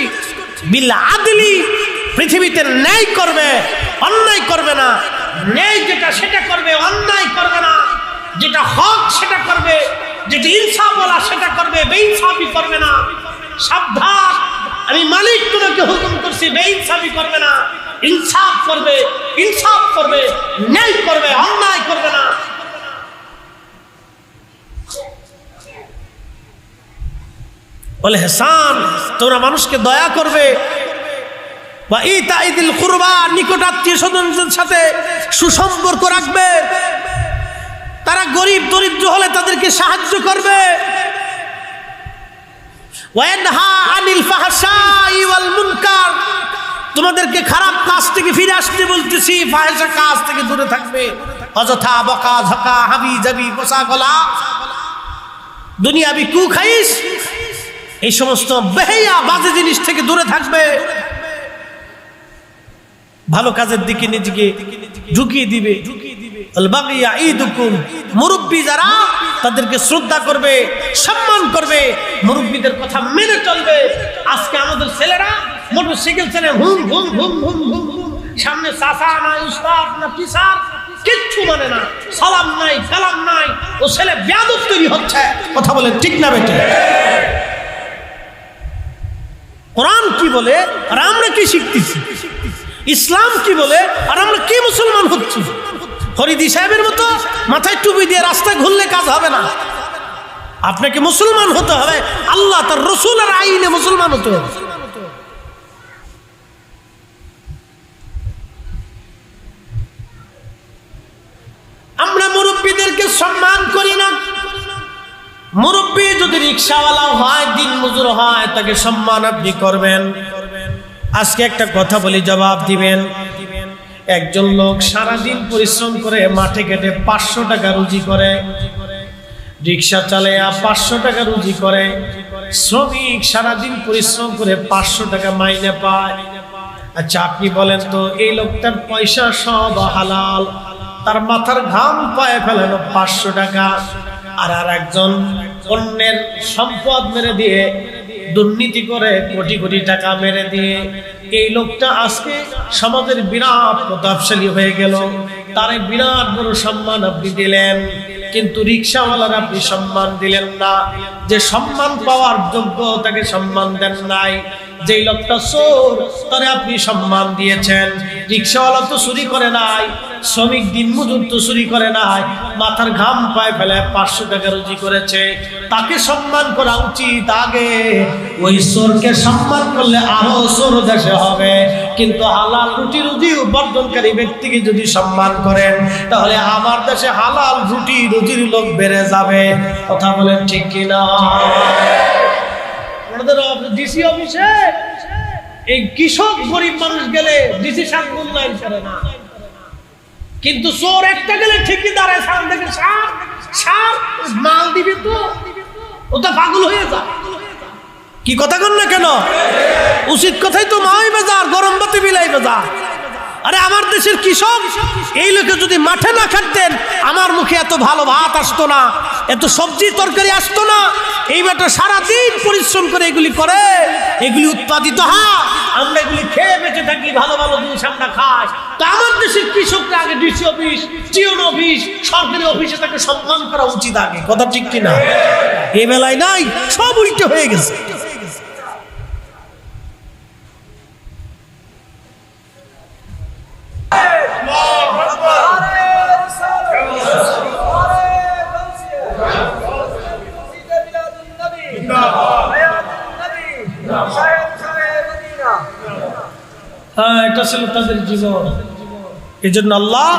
বিল আদলি, পৃথিবীতে ন্যায় করবে, অন্যায় করবে না। ন্যায় যেটা সেটা করবে, অন্যায় করবে না। যেটা হক সেটা করবে, যেটা ইনসাফ বলা সেটা করবে, বেইনসাফি করবে না। সাবধান, আমি মালিক তোমাকে হুকুম করছি, বেইনসাফি করবে না, ইনসাফ করবে, ইনসাফ করবে, ন্যায় করবে, অন্যায় করবে না। বলে হেসান, তোমরা মানুষকে দয়া করবে, বা ইতাইদিল কুরবা, নিকট আত্মীয় স্বজনদের সাথে সুসম্পর্ক রাখবে, তারা গরিব দরিদ্র হলে তাদেরকে সাহায্য করবে। ওয়ানহা আনিল ফাহশাই ওয়াল মুনকার, তোমাদেরকে খারাপ কাজ থেকে ফিরে আসতে বলতেছি, ফাহিশা কাজ থেকে দূরে থাকবে। অযথা বকা ঝকা, হাবি জাবি, পোষা গলা, দুনিয়াবি কুখাইশ, এই সমস্ত বেহায়া বাজে জিনিস থেকে দূরে থাকবে। ভালো কাজের দিকে নিজেকে ঢুকিয়ে দিবে। মুরব্বী যারা, তাদেরকে শ্রদ্ধা করবে, সম্মান করবে, মুরব্বীদের কথা মেনে চলবে। আজকে আমাদের ছেলেরা মোটরসাইকেল ছেলে হুম হুম হুম হুম হুম হুম, সামনে চাচা না উস্তাদ না টিচার কিচ্ছু মানে না, সালাম নাই কালাম নাই, ও ছেলে বেয়াদব তৈরি হচ্ছে। কথা বলে ঠিক না বেটে? কোরআন কি বলে আর আমরা কি শিখতেছি, ইসলাম কি বলে আর আমরা কি মুসলমান হচ্ছি? ফরিদি সাহেবের মতো মাথায় টুপি দিয়ে রাস্তায় ঘুরলে কাজ হবে না। আপনাকে মুসলমান হতে হবে, আল্লাহ তার রসুলের আইনে মুসলমান হতে হবে। আমরা মুরব্বীদেরকে সম্মান করি না। মুরব্বী যদি রিক্সাওয়ালা হয়, দিন মজুর হয়, তাকে সম্মান আপনি করবেন। আজকে একটা কথা বলি, জবাব দিবেন। একজন লোক সারাদিন পরিশ্রম করে মাঠে ঘাটে 500 টাকা রুজি করে, রিক্সা চালায় 500 টাকা রুজি করে। শ্রমিক সারাদিন পরিশ্রম করে 500 টাকা মাইনে পায়। আচ্ছা আপনি বলেন তো, এই লোকটার পয়সা সব হালাল, তার মাথার ঘাম পায়ে ফেলানো 500 টাকা। আর একজন অন্যের সম্পদ মেরে দিয়ে, দুর্নীতি করে কোটি কোটি টাকা মেরে দিয়ে, এই লোকটা আজকে সমাজের বিরাট প্রতাপশালী হয়ে গেল। তার বিরাট বড় সম্মান আপনি দিলেন, কিন্তু রিকশাওয়ালার আপনি সম্মান দিলেন না, যে সম্মান পাওয়ার যোগ্য তাকে সম্মান দেন নাই। যেই লোকটা চোর তারে আপনি সম্মান দিয়েছেন। রিকশাওয়ালা তো চুরি করে নাই, শ্রমিক দিনমজুর তো চুরি করে নাই, মাথার ঘাম পায়ে ফেলে 500 টাকা রুজি করেছে, তাকে সম্মান করা উচিত আগে। ওই চোরকে সম্মান করলে আরো চোর দেশে হবে। কিন্তু হালাল রুটি রুজি উপার্জনকারী ব্যক্তিকে যদি সম্মান করেন, তাহলে আমার দেশে হালাল রুটি রুজির লোক বেড়ে যাবে। কথা বলেন ঠিক কিনা? আমাদের ডিসি অফিসে এই কৃষক গরিব মানুষ গেলে ডিসি সাত মূল্যায়ন করে না, কিন্তু চোর একটা গেলে ঠিকই দাঁড়ায় সামনে থেকে সার মাল দিবে, তো ওটা পাগল হয়ে যায়। কি কথা কন না কেন? উচিত কথাই তো মাই বাজার, গরম বাতি বিলাই বাজার। আরে আমার দেশের কৃষক এই লোকে যদি মাঠে না খাটতেন, আমার মুখে এত ভালো ভাত আসতো না, এত সবজি তরকারি আসতো না। এই বেটা সারাদিন পরিশ্রম করে এগুলি করে, এগুলি উৎপাদিত হয়, আমরা এগুলি খেয়ে বেঁচে থাকি, ভালো ভালো জিনিস আমরা খাই। তো আমার দেশের কৃষকরা আগে ডিসি অফিস, টিউন অফিস, সরকারি অফিসে তাকে সম্মান করা উচিত আগে। কথা ঠিক কিনা? এই বেলায় নাই, সব উল্টে হয়ে গেছে। এটা ছিল তাদের জীবন। এই জন্য আল্লাহ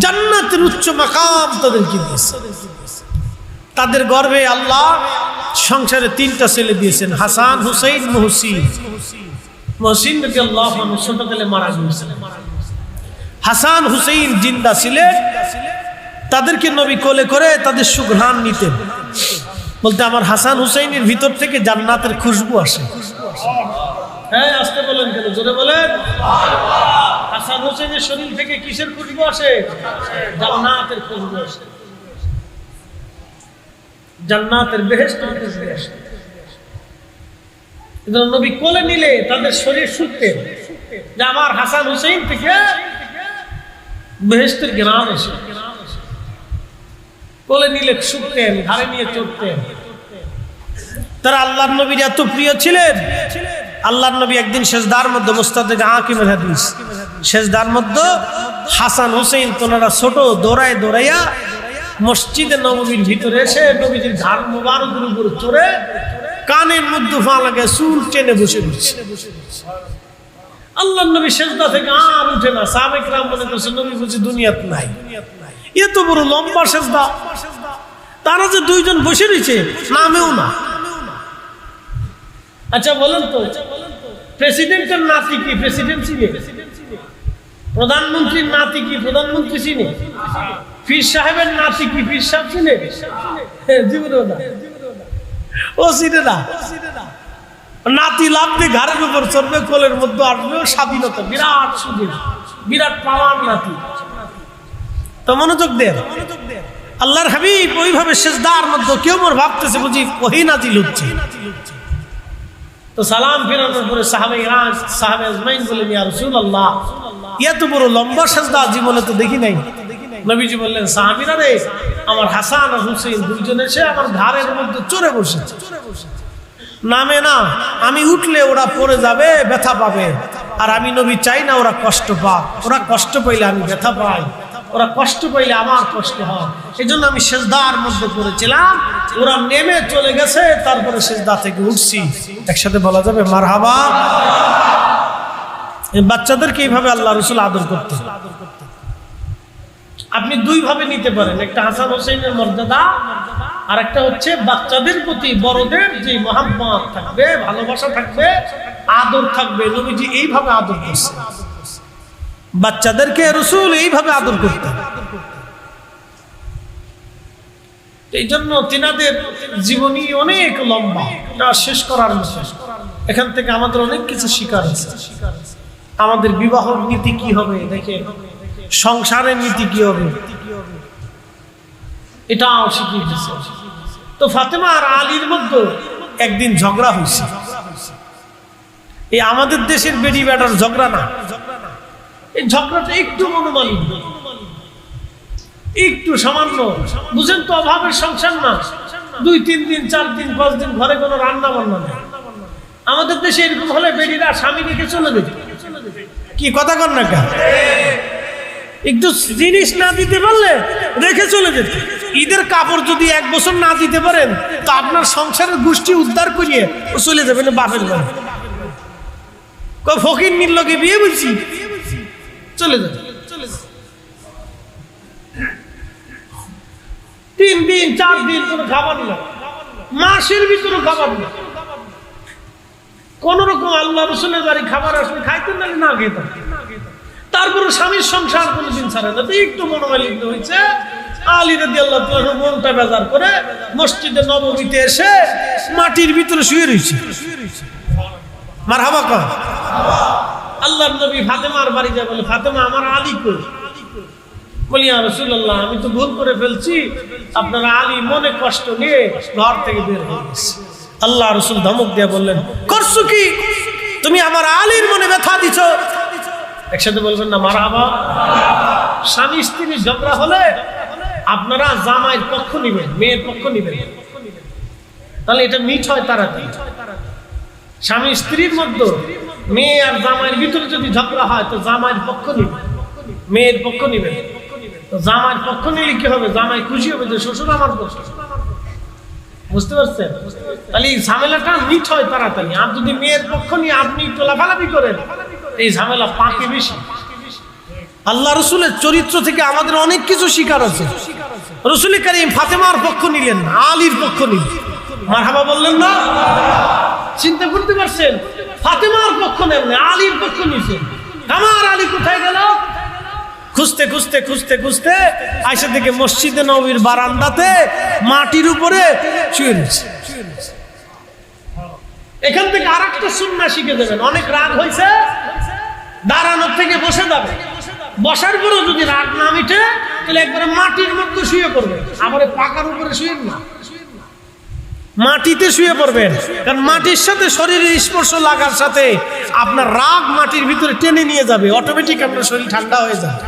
জান্নাতের উচ্চ মাকাম তাদেরকে দিয়েছে। তাদের গর্ভে আল্লাহ সংসারে 3টা ছেলে দিয়েছেন, হাসান, হুসাইন, মুহসিন। মুহসিন রাদিয়াল্লাহু আনহু ছোটকালে মারা গিয়েছিলেন। হাসান হুসাইন জিন্দা ছিলেন, তাদেরকে নবী কোলে করে তাদের সুঘ্রাণ নিতেন, বলতে আমার হাসান হুসাইনের ভিতর থেকে জান্নাতের খুশবু আসে। হ্যাঁ, আসতে বলেন কেন? জোরে বলেন। হাসান হুসাইনের শরীর থেকে কিসের খুশবু আসে? জান্নাতের খুশবু আসে, জান্নাতের বেহেশতের খুশবু আসে। নবী কোলে নিলে তাদের শরীর শুকতেন, যে আমার হাসান হুসাইন থেকে বেহেশতের ঘ্রাণ আসে। কোলে নিলে শুকতেন, ঘাড়ে নিয়ে চড়তেন। তারা আল্লাহর নবীর এত প্রিয় ছিলেন। আল্লাহর নবী একদিন সেজদার মধ্যে, মুস্তাদরাক হাকিমের হাদিস, সেজদার মধ্যে হাসান হুসাইন তোনারা ছোট দৌড়ায় দৌড়াইয়া মসজিদে নববীর ভিতরে এসে নবীজির ঘাড় মোবারকের উপর চড়ে কানের মধ্যে ফা লাগে চুল টেনে বসে রয়েছে। আল্লাহর নবী সেজদা থেকে আর উঠে না। সাহাবায়ে কেরাম মনে করছে নবী বুঝি দুনিয়াতে নাই। এত বড় লম্বা সেজদা, তারা যে 2 জন বসে রয়েছে, নামেও না। আচ্ছা বলেন তো, প্রেসিডেন্টের নাতি কি প্রেসিডেন্ট চিনে? প্রধানমন্ত্রীর নাতি কি প্রধানমন্ত্রী চিনে? পীর সাহেবের নাতি কি পীর সাহেব চিনে? জীবনেও না, ও চিনে না। নাতি লাভ দিয়ে ঘাড়ের উপর চড়বে, কোলের মধ্যে আসবে, স্বাধীনতা, বিরাট সুযোগ, বিরাট পাওয়ার নাতি। তো মনোযোগ দেন। আল্লাহর হাবিব ওইভাবে সেজদার মধ্যে, কেউ মোর ভাবতেছে বুঝি ওহী নাজিল হচ্ছে। তো সালাম ফেরানোর পরে সাহাবে আজমাইন বলেন, ইয়া রাসূলুল্লাহ, এত বড় লম্বা সেজদা জীবনে তো দেখি নাই। নবীজি বললেন, সাহাবীরা রে, আমার হাসান আর হুসাইন 2 জন এসে আমার ঘাড়ের মধ্যে চড়ে বসেছে, নামে না। আমি উঠলে ওরা পড়ে যাবে, ব্যথা পাবে, আর আমি নবী চাই না ওরা কষ্ট পাক। ওরা কষ্ট পাইলে আমি ব্যথা পাই, ওরা কষ্ট পাইলে আমার কষ্ট হয়। এই জন্য আমি সেজদার মধ্যে পড়েছিলাম, ওরা নেমে চলে গেছে, তারপরে সেজদা থেকে উঠছি। একসাথে বলা যাবে মারহাবা। এই বাচ্চাদেরকে এইভাবে আল্লাহ রাসূল আদর করতেন। আপনি 2 ভাবে নিতে পারেন, একটা হাসান হোসেনের মর্যাদা, আর একটা হচ্ছে বাচ্চাদের প্রতি বড়দের যে মহব্বত থাকবে, ভালোবাসা থাকবে, আদর থাকবে। নবীজি এইভাবে আদর করছেন বাচ্চাদেরকে, রাসূল এইভাবে আদর করতেন। এই জন্য তিনাদের জীবনী অনেক লম্বা, এটা শেষ করার মতো। এখান থেকে আমাদের অনেক কিছু শিকার আছে। আমাদের বিবাহের নীতি কি হবে, দেখেন, সংসারের নীতি কি হবে, এটাও শিখিয়ে দিচ্ছে। তো ফাতেমা আর আলীর মধ্যে একদিন ঝগড়া হয়েছে। এই আমাদের দেশের বেডি বেটার ঝগড়া না, এই ঝগড়াটা একটু মনোমালিন্য, একটু সামান্য বুঝেন তো, অভাবের সংসার না, 2-3 দিন 4 দিন 5 দিন ঘরে কোনো রান্না বান্না নেই। আমাদের দেশে এরকম হলে বেডিরা স্বামী রেখে চলে যেত। কি কথা কর না কেন? একটু জিনিস না দিতে পারলে রেখে চলে যেত। ঈদের কাপড় যদি 1 বছর না দিতে পারেন তো আপনার সংসারের গোষ্ঠী উদ্ধার করিয়ে চলে যাবেন বাপের বাড়ি। ফকির নির্লকে বিয়ে বলছি, চলে যাবে। 3 দিন 4 দিন কোনো খাবার না, মাসের ভিতরে খাবার না, কোন রকম আল্লাহ রসুলের বাড়ি খাবার আসলে খাইতেন না, না খেতাম। তারপরে স্বামীর সংসার কোনোদিন ছাড়ে না। তো একটু মনোমালিন্য হয়েছে, আলী রাদিয়াল্লাহু তাআলা মনটা বেজার করে মসজিদে নববীতে এসে মাটির ভিতরে শুয়ে রয়েছে। মারহাবা কর। আল্লাহর নবী ফাতেমার বাড়ি যায়, বলে ফাতেমা আমার আলী কই? বলি ইয়া রাসূলুল্লাহ আমি তো ভুল করে ফেলছি, আপনার আলী মনে কষ্ট নিয়ে ঘর থেকে বের হয়ে গেছে। আল্লাহ রাসূল ধমক দিয়ে বললেন, করছো কি? তুমি আমার আলীর মনে ব্যথা দিছো। একসাথে বলবেন না মারহাবা। স্বামী স্ত্রী ঝগড়া হলে আপনারা জামাইয়ের পক্ষ নিবেন, মেয়ের পক্ষ নিবেন, তাহলে এটা মিট হয় তাড়াতাড়ি। স্বামী স্ত্রীর মধ্যে মেয়ে আর জামাইয়ের ভিতরে যদি ঝগড়া হয় তো জামাইয়ের পক্ষ নিবেন, মেয়ের পক্ষ নিবেন। তো জামাইয়ের পক্ষ নিলে কি হবে? জামাই খুশি হবে যে শ্বশুর আমার পক্ষ। বুঝতে পারছেন? তাহলে এই ঝামেলাটা মিট হয় তাড়াতাড়ি। আর যদি মেয়ের পক্ষ নিয়ে আপনি একটু লাফালাফি করেন, এই ঝামেলা পাকে বেশি। আল্লাহ রসুলের চরিত্র থেকে আমাদের অনেক কিছু শিকার আছে। রসুল কারীম ফাতেমার পক্ষ নিলেন না, আলীর পক্ষ নিলেন। মারহাবা বললেন না? চিন্তা করতে পারছেন? ফাতেমার পক্ষ নেন না, আলীর পক্ষ নিয়েছেন। আমার আলী কোথায় গেল? খুঁজতে খুঁজতে খুঁজতে খুঁজতে আয়সা থেকে মসজিদে নববীর বারান্দাতে মাটির উপরে শুয়ে রয়েছে। এখান থেকে আরেকটা সুন্নাহ শিখে দেবেন। অনেক রাগ হয়েছে, দাঁড়ানোর থেকে বসে যাবে। বসার পরেও যদি রাগ না মিটে তাহলে একবারে মাটির মধ্যে শুয়ে পড়বেন। আবার পাকার উপরে শুয়ে না, মাটিতে শুয়ে পড়বেন। কারণ মাটির সাথে শরীরের স্পর্শ লাগার সাথে আপনার রাগ মাটির ভিতরে টেনে নিয়ে যাবে, অটোমেটিক আপনার শরীর ঠান্ডা হয়ে যাবে।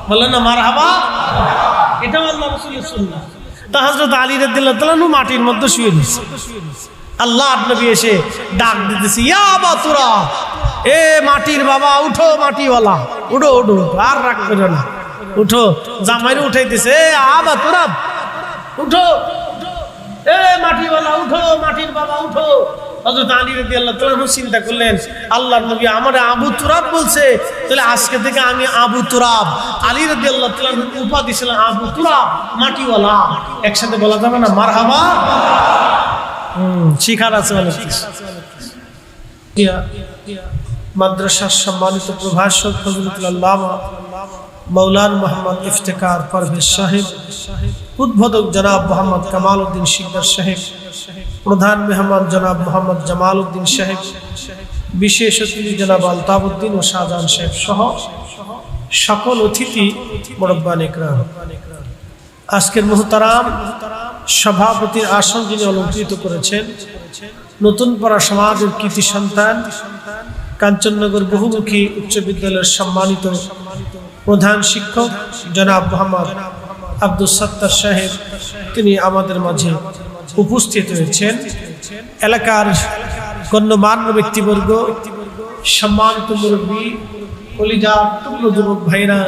বললেন না মারহাবা? এটা আল্লাহ রাসূলের সুন্নাহ। তা হযরত আলী রাদিয়াল্লাহু তাআলা মাটির মধ্যে শুয়ে রয়েছে। আল্লাহ নবী এসে ডাক দিতেছে, ইয়া আবা তুরাব, এ মাটির বাবা উঠো, মাটিওয়ালা উঠো উঠো, আর রাগ করো না, উঠো। জামাইরে উঠাইতেছে, এ আবা তুরাব উঠো, এ মাটিওয়ালা উঠো, মাটির বাবা উঠো। হযরত আলী রাদিয়াল্লাহু তাআলা চিন্তা করলেন, আল্লাহর নবী আমারে আবু তুরাব বলছে, তাহলে আজকে থেকে আমি আবু তুরাব। আলী রাদিয়াল্লাহু তাআলা উপাধি ছিল আবু তুরাব, মাটিওয়ালা। একসাথে বলা যাবে না মারহাবা? শিখার আছে অনেক কিছু। মাদ্রাসার সম্মানিত প্রভাষক হযরতুল আল্লামা মাওলানা মুহাম্মদ ইফতেখার পারভেজ সাহেব, উদ্বোধক জনাব মোহাম্মদ কামাল উদ্দিন শিকদার সাহেব, প্রধান মেহমান জনাব মোহাম্মদ জামাল উদ্দিন সাহেব, বিশেষ অতিথি জনাব আলতাফউদ্দিন ও শাহজাহান সাহেব সহ সকল অতিথি মুরব্বান ইকরাম, আজকের মুহতারাম সভাপতির আসন যিনি অলঙ্কৃত করেছেন, নতুন পাড়া সমাজের কৃতি সন্তান, কাঞ্চননগর বহুমুখী উচ্চ বিদ্যালয়ের সম্মানিত প্রধান শিক্ষক জনাব মোহাম্মদ আব্দুল সত্তার সাহেব, তিনি আমাদের মাঝে উপস্থিত হয়েছেন। এলাকার গণ্যমান্য ব্যক্তিবর্গ, সম্মানিত মুরব্বী, কলিজার টুকরো যুবক ভাইরা,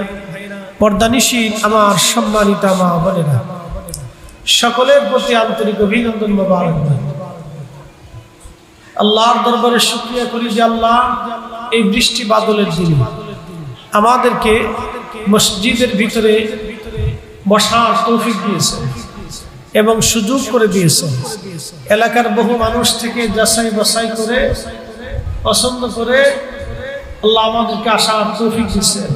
পর্দানিশী আমার সম্মানিত মা বোনেরা, সকলের প্রতি আন্তরিক অভিনন্দন মোবারকবাদ। আল্লাহর দরবারে শুকরিয়া করি যে আল্লাহ এই বৃষ্টি বাদলের দিনে আমাদেরকে মসজিদের ভিতরে বসার তৌফিক দিয়েছেন এবং সুযোগ করে দিয়েছেন। এলাকার বহু মানুষ থেকে যাচাই বাছাই করে পছন্দ করে আল্লাহ আমাদেরকে আসার তৌফিক দিয়েছেন।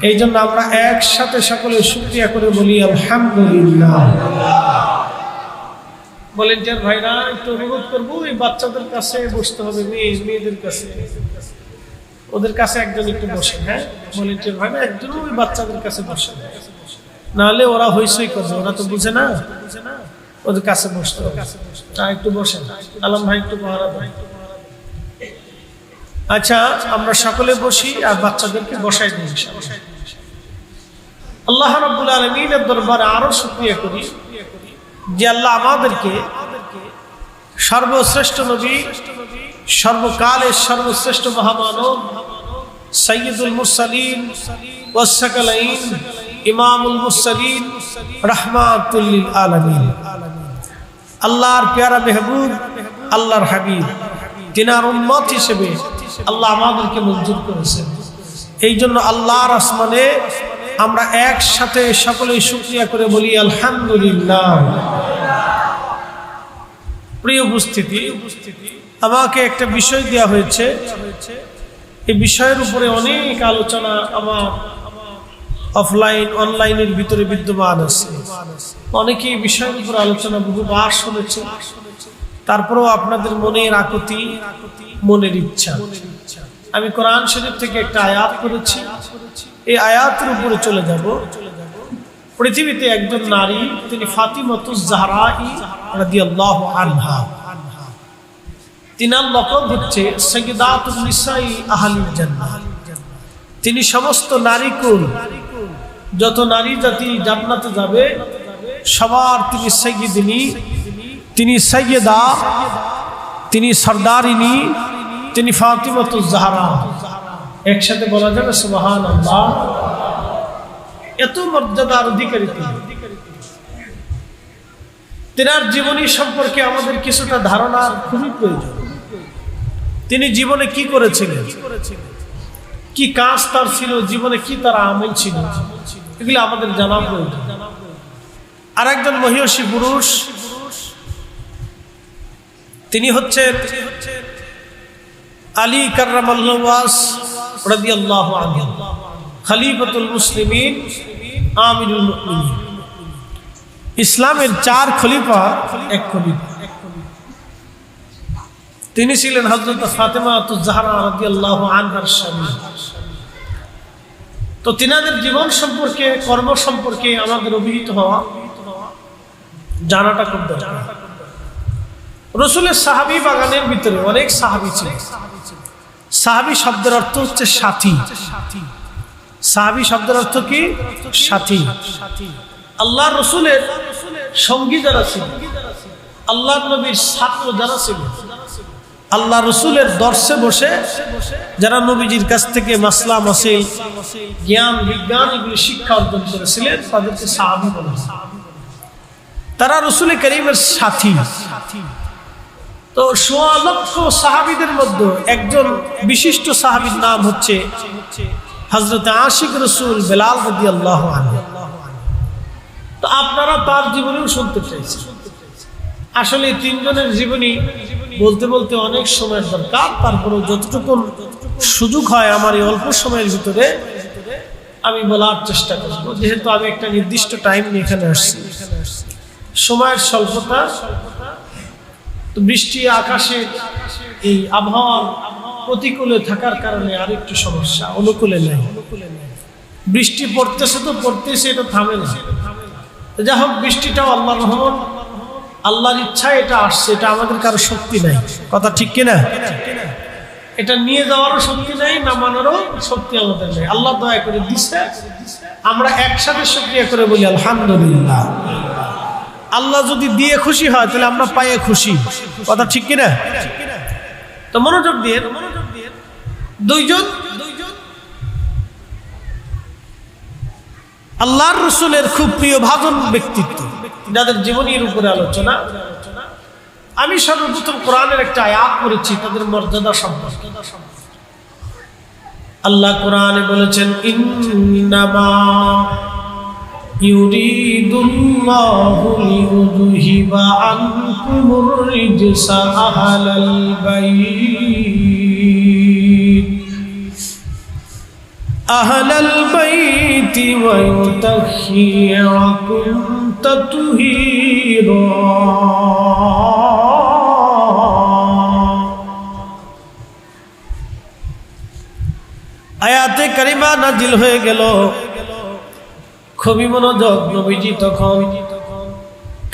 এই জন্য আমরা একসাথে সকলে শুকরিয়া করে বলি আলহামদুলিল্লাহ। ভলেন্টিয়ার ভাইরা একটু অনুরোধ করবো, এই বাচ্চাদের কাছে বসতে হবে, মেয়েদের কাছে, ওদের কাছে একজন একটু বসে। হ্যাঁ ভলেন্টিয়ার ভাইরা একজন ওই বাচ্চাদের কাছে বসে, নাহলে ওরা হইসই করবে, ওরা তো বুঝে না, ওদের কাছে বসতে হবে। একটু বসেন, আলম ভাই একটু পাহারা দেন। আচ্ছা আমরা সকলে বসি আর বাচ্চাদেরকে বসাই দিই। আল্লাহ রাব্বুল আলামিনের দরবারে আরো শুকরিয়া করি যে আল্লাহ আমাদেরকে সর্বশ্রেষ্ঠ নবী, সর্বকালের সর্বশ্রেষ্ঠ মহামানব, সাইয়্যিদুল মুরসালিন ওয়াস সাকালাইন, ইমামুল মুরসালিন, রাহমাতুল লিল আলামিন, আল্লাহর প্যারা মেহবুব, আল্লাহর হাবিব, তিনার উম্মত হিসেবে আল্লাহ আমাদেরকে মঞ্জুর করেছেন। এই জন্য আল্লাহর আসমানে আমরা একসাথে সকলেই শুকরিয়া করে বলি আলহামদুলিল্লাহ। প্রিয় উপস্থিতি, আমাকে একটা বিষয় দেওয়া হয়েছে, এই বিষয়ের উপরে অনেক আলোচনা আমার অফলাইন অনলাইনের ভিতরে বিদ্যমান আছে। অনেকে এই বিষয়ের উপর আলোচনা বহুবার শুনেছে, তারপরেও আপনাদের মনের আকুতি, মনের ইচ্ছা, আমি কোরআন শরীফ থেকে একটা আয়াত করেছি, এই আয়াতের উপরে চলে যাব। পৃথিবীতে একজন নারী, তিনি ফাতিমাতুজ জাহরা রাদিয়াল্লাহু আনহা, তিনার লকব হচ্ছে সাইয়্যিদাতুন নিসাই আহলিল জান্নাহ। তিনি সমস্ত নারীকুল, যত নারী জাতি জান্নাতে যাবে সবার তিনি সাইয়্যিদিনী, তিনি সাইয়্যিদা, তিনি সরদারিনী, তিনি ফাতিমাতুজ জাহরা। একসাথে বলা যাবে সুবহানাল্লাহ। এত মর্যাদার অধিকারী তিনার জীবনী সম্পর্কে আমাদের কিছুটা ধারণা খুবই প্রয়োজন। তিনি জীবনে কি করেছিলেন, কি কাজ তার ছিল, জীবনে কি তার আমল ছিল, এগুলো আমাদের জানা প্রয়োজন। আর একজন মহিয়সী পুরুষ, তিনি হচ্ছেন আলী কাররামাল্লাহু ওয়াজহু রাদিয়াল্লাহু আনহু, খলিফাতুল মুসলিমিন, আমিরুল মুমিনিন। ইসলামের 4 খলিফা এক খলিফা। তিনি ছিলেন হযরত ফাতিমাতুজ জাহরা রাদিয়াল্লাহু আনহার স্বামী। তো তিনাদের জীবন সম্পর্কে, কর্ম সম্পর্কে আমাদের অভিহিত হওয়া, জানাটা খুব দরকার। রাসূলের সাহাবী বাগানের ভিতরে অনেক সাহাবী ছিল। সাহাবী শব্দের অর্থ হচ্ছে সাথী। সাহাবী শব্দের অর্থ কি? সাথী। আল্লাহর রাসূলের সঙ্গী যারা ছিল, আল্লাহর নবীর ছাত্র যারা ছিল, আল্লাহ রাসূলের দর্শে বসে যারা নবীজির কাছ থেকে মাসলা মাসাইল, জ্ঞান বিজ্ঞান এগুলি শিক্ষা অর্জন করেছিলেন, তাদেরকে সাহাবী বলা হয়। তারা রাসূল করিমের সাথী। তো ১৬ লক্ষ সাহাবীদের মধ্যে একজন বিশিষ্ট সাহাবীর নাম হচ্ছে হযরত আশিক রাসূল বেলাল রাদিয়াল্লাহু আনহু। তো আপনারা তার জীবনীও শুনতে চাইছেন। আসলে 3 জনের জীবনী বলতে বলতে অনেক সময়ের দরকার, তারপরেও যতটুকু সুযোগ হয় আমার এই অল্প সময়ের ভিতরে আমি বলার চেষ্টা করব। যেহেতু আমি একটা নির্দিষ্ট টাইম নিয়ে এখানে আসছি, সময়ের স্বল্পতা, তো বৃষ্টি আকাশে এই আবহাওয়ার প্রতিকূলে থাকার কারণে আরেকটু সমস্যা, অনুকূলে নেই। বৃষ্টি পড়তেছে তো পড়তেছে, এটা থামে না। যা হোক, বৃষ্টিটাও আল্লাহর রহমত, আল্লাহর ইচ্ছা এটা আসছে, এটা আমাদের কারো শক্তি নাই। কথা ঠিক কিনা? এটা নিয়ে যাওয়ারও শক্তি নাই, নামানোরও শক্তি আমাদের নেই। আল্লাহ দয়া করে দিচ্ছে, আমরা একসাথে শুকরিয়া করে বলি আলহামদুলিল্লাহ। আল্লাহ যদি দিয়ে খুশি হয় তাহলে আমরা পায়ে খুশি। কথা ঠিক কিনা? তো মনোযোগ দিয়ে, দুইজন আল্লাহর রাসূলের খুব প্রিয় ভাজন ব্যক্তিত্ব, যাদের জীবনীর উপরে আলোচনা। আমি সর্বপ্রথম কোরআনের একটা আয়াত পড়েছি তাদের মর্যাদা সম্পর্কে। আল্লাহ কোরআনে বলেছেন, ইন্নামা ইউরিদুল্লাহু লিইউযহিবা আনকুমুর রিজসা আহলাল বাইতি ওয়া ইউতাহহিরাকুম তাতহীরা। আয়াতে কারিমা নাজিল হয়ে গেল। খুবই মনোযোগ। নবীজি তখন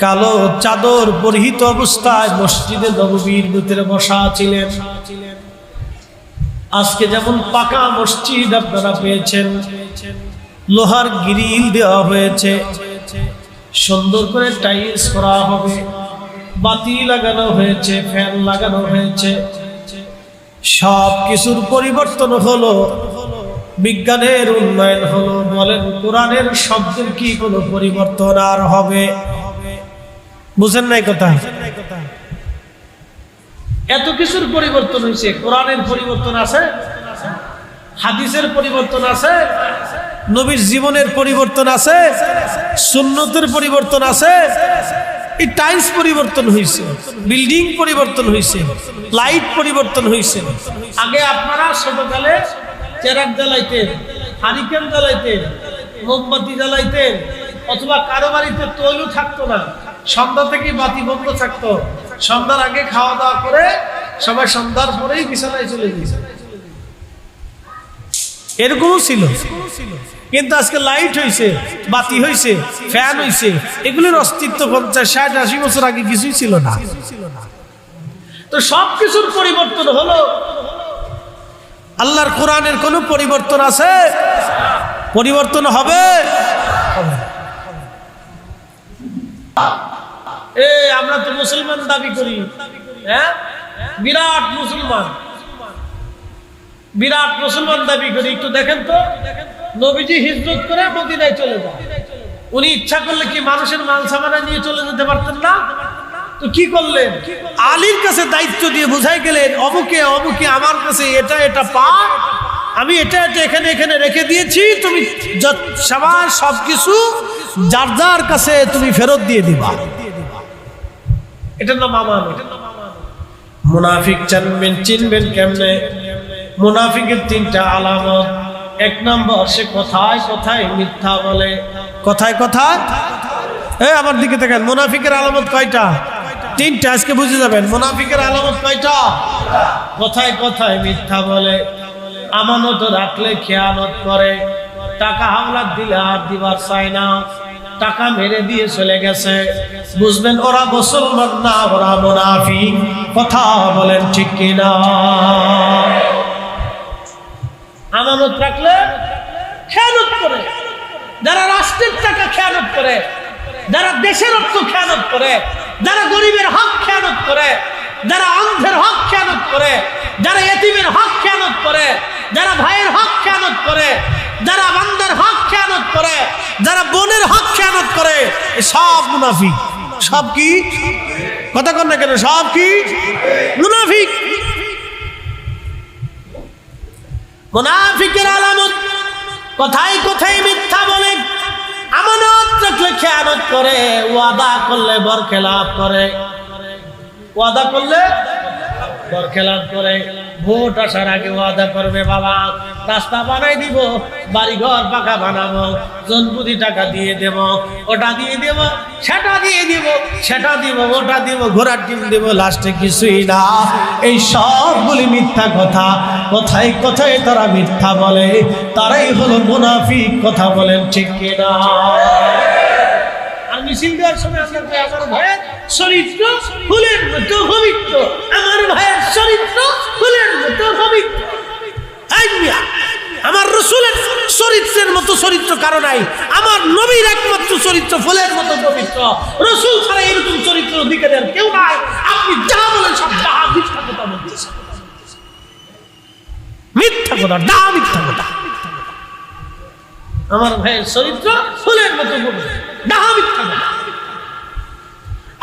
কালো চাদর পরিহিত অবস্থায় মসজিদে নববীর ভিতরে বসা ছিলেন। আজকে যেমন পাকা মসজিদ আপনারা পেয়েছেন, লোহার গ্রিল দেওয়া হয়েছে, সুন্দর করে টাইলস করা হবে, বাতি লাগানো হয়েছে, ফ্যান লাগানো হয়েছে, সব কিছুর পরিবর্তন হলো, বিজ্ঞানের উন্নয়ন হলো। বলেন কোরআনের শব্দের কি কোনো পরিবর্তন আর হবে? বুঝেন নাই কথা? এত কিছুর পরিবর্তন হয়েছে, কোরআনের পরিবর্তন আছে, হাদিসের পরিবর্তন আছে, নবীর জীবনের পরিবর্তন আছে, সুন্নতের পরিবর্তন আছে। এই টাইলস পরিবর্তন হয়েছে, বিল্ডিং পরিবর্তন হয়েছে, লাইট পরিবর্তন হয়েছে। আগে আপনারা ছোটকালে চেরাক জ্বালাইতেন, হারিকেন জ্বালাইতেন, মোমবাতি জ্বালাইতেন, অথবা কারো বাড়িতে তৈল থাকতো না, সন্ধ্যা থেকে বাতি বন্ধ থাকতো, সন্ধ্যার আগে খাওয়া দাওয়া করে সবাই সন্ধ্যার পরেই বিছানায় চলে গেছে, এরকমও ছিল। কিন্তু আজকে লাইট হয়েছে, বাতি হয়েছে, ফ্যান হয়েছে, এগুলোর অস্তিত্ব 50-60-80 বছর আগে কিছুই ছিল না। তো সবকিছুর পরিবর্তন হলো, আল্লাহর কোরআনের কোনো পরিবর্তন আছে? পরিবর্তন হবে? আমরা তো মুসলমান দাবি করি, হ্যাঁ, বিরাট মুসলমান দাবি করি। একটু দেখেন তো, নবীজি হিজরত করে মদিনায় চলে যান। উনি ইচ্ছা করলে কি মানুষের মাল সামানা নিয়ে চলে যেতে পারতেন না? তো কি করলেন? আলীর কাছে দায়িত্ব দিয়ে বুঝাই গেলেন, অমুকে অমুকে আমার কাছে এটা এটা পা, আমি এটা এটা এখানে এখানে রেখে দিয়েছি, তুমি সবকিছু যার যার কাছে তুমি ফেরত দিয়ে দিবা। এটার নাম আমানত। মুনাফিক চিনবেন কেমনে? মুনাফিকের 3টা আলামত। 1 নম্বর, সে কথায় কথায় মিথ্যা বলে। কথায় কথায়, আমার দিকে দেখেন, মুনাফিকের আলামত কয়টা? 3টা। আজকে বুঝে যাবেন মুনাফিকের আলামত কয়টা। কথায় কথায় মিথ্যা বলে, আমানত রাখলে খেয়ানত করে, টাকা হাওলাত দিলে আর দিবার চায় না, টাকা মেরে দিয়ে চলে গেছে, বুঝবেন ওরা মুসলমান না, ওরা মুনাফিক। কথা বলেন ঠিক কিনা? আমানত রাখলে খেয়ানত করে, যারা রাষ্ট্রের টাকা খেয়ানত করে, যারা দেশের অর্থ খেয়ানত করে, যারা গরিবের হক খেয়ানত করে, যারা অন্ধের হক খেয়ানত করে, যারা এতিমের হক খেয়ানত করে, যারা ভাইয়ের হক খেয়ানত করে, যারা বান্দার হক খেয়ানত করে, যারা বোনের হক খেয়ানত করে, সব মুনাফিক। সব কি? কথা কন না কেন? সব কি? মুনাফিক। মুনাফিকের আলামত, কথায় কথায় মিথ্যা বলে, আমানত রাখলে খেয়ানত করে, ওয়াদা করলে বরখেলাপ করে, ওয়াদা করলে বরখেলাপ করে। ভোট আসার আগে ওয়াদা করবে, বাবা রাস্তা বানাই দিব, বাড়িঘর পাকা বানাবো, জনপুরি টাকা দিয়ে দেব, ওটা দিয়ে দেব, সেটা দিয়ে দিব, সেটা দিব, ওটা দিব, ঘোড়ার ডিম দেব, লাস্টে কিছুই না। এই সবগুলি মিথ্যা কথা। কথায় কথায় তারা মিথ্যা বলে, তারাই হলো মুনাফিক। কথা বলেন ঠিক কিনা? আর মিছিল দেওয়ার সময় আমরা আমার ভাইয়ের চরিত্র ফুলের মতো পবিত্র, আমার ভাইয়ের চরিত্র ফুলের মতো পবিত্র। আমার রাসূলের চরিত্রের মতো চরিত্র কারো নাই, আমার নবীর একমাত্র চরিত্র ফুলের মতো পবিত্র। রাসূল ছাড়া এরকম চরিত্রের অধিকারী আর কেউ নাই। আপনি যা বলেন সব ডাহা মিথ্যা কথা বলতেছেন, মিথ্যা কথা, ডাহা মিথ্যা কথা। আমার ভাইয়ের চরিত্র ফুলের মতো পবিত্র, ডাহা মিথ্যা কথা।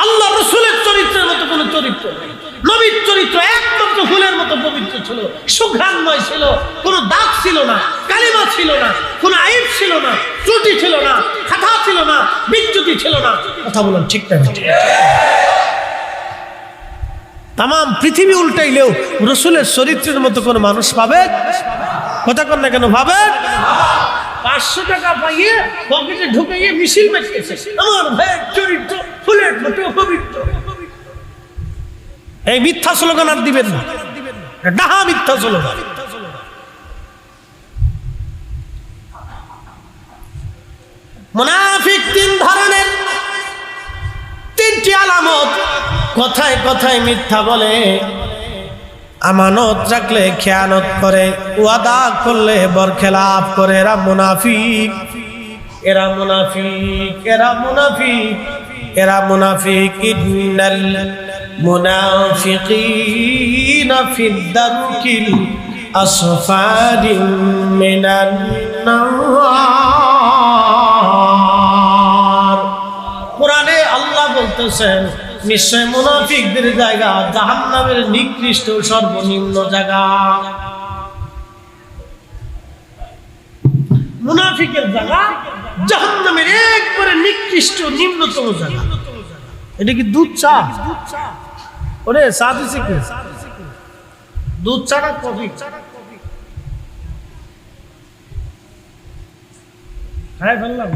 আল্লাহ রাসূলের চরিত্রের মতো কোন চরিত্র নেই। নবীর চরিত্র একমাত্র ফুলের মতো পবিত্র ছিল, সুঘ্রাণময় ছিল, কোনো দাগ ছিল না, কালিমা ছিল না, কোনো আইব ছিল না, ত্রুটি ছিল না, খাতা ছিল না, বিচ্যুতি ছিল না। কথা বলেন ঠিক না? তাম পৃথিবী উল্টাইলেও রাসূলের চরিত্রের মতো কোনো মানুষ পাবে? কথা কন না কেন? পাবে? 500 টাকা পাইয়ে পকেটে ঢুকাইয়ে মিছিল মেটেছে, আমার ভাইয়ের চরিত্র ফুলের মতো পবিত্র। এই মিথ্যা স্লোগান আর দিবেন না, ডাহা মিথ্যা স্লোগান। মুনাফিক 3 ধরনের, 3টি আলামত। কথায় কথায় মিথ্যা বলে, আমানত রাখলে খেয়ানত করে, ওয়াদা করলে বরখেলাপ করে। এরা মুনাফিক, এরা মুনাফিক, এরা মুনাফিক, এরা মুনাফিক। ইন্নাল মুনাফিকিনা ফিদ দারকিল আসফালি মিনান নার। কোরআনে আল্লাহ বলতেছেন নিশ্চয় মুনাফিকদের জায়গা জাহান্নামের নিকৃষ্ট সর্বনিম্ন জায়গা। মুনাফিকের জায়গা জাহান্নামের একবারে নিকৃষ্ট নিম্নতম জায়গা। এটা কি দুধ চা? ওরে চা দিছে কি? দুধ চা না কফি? খাই ফেললাম।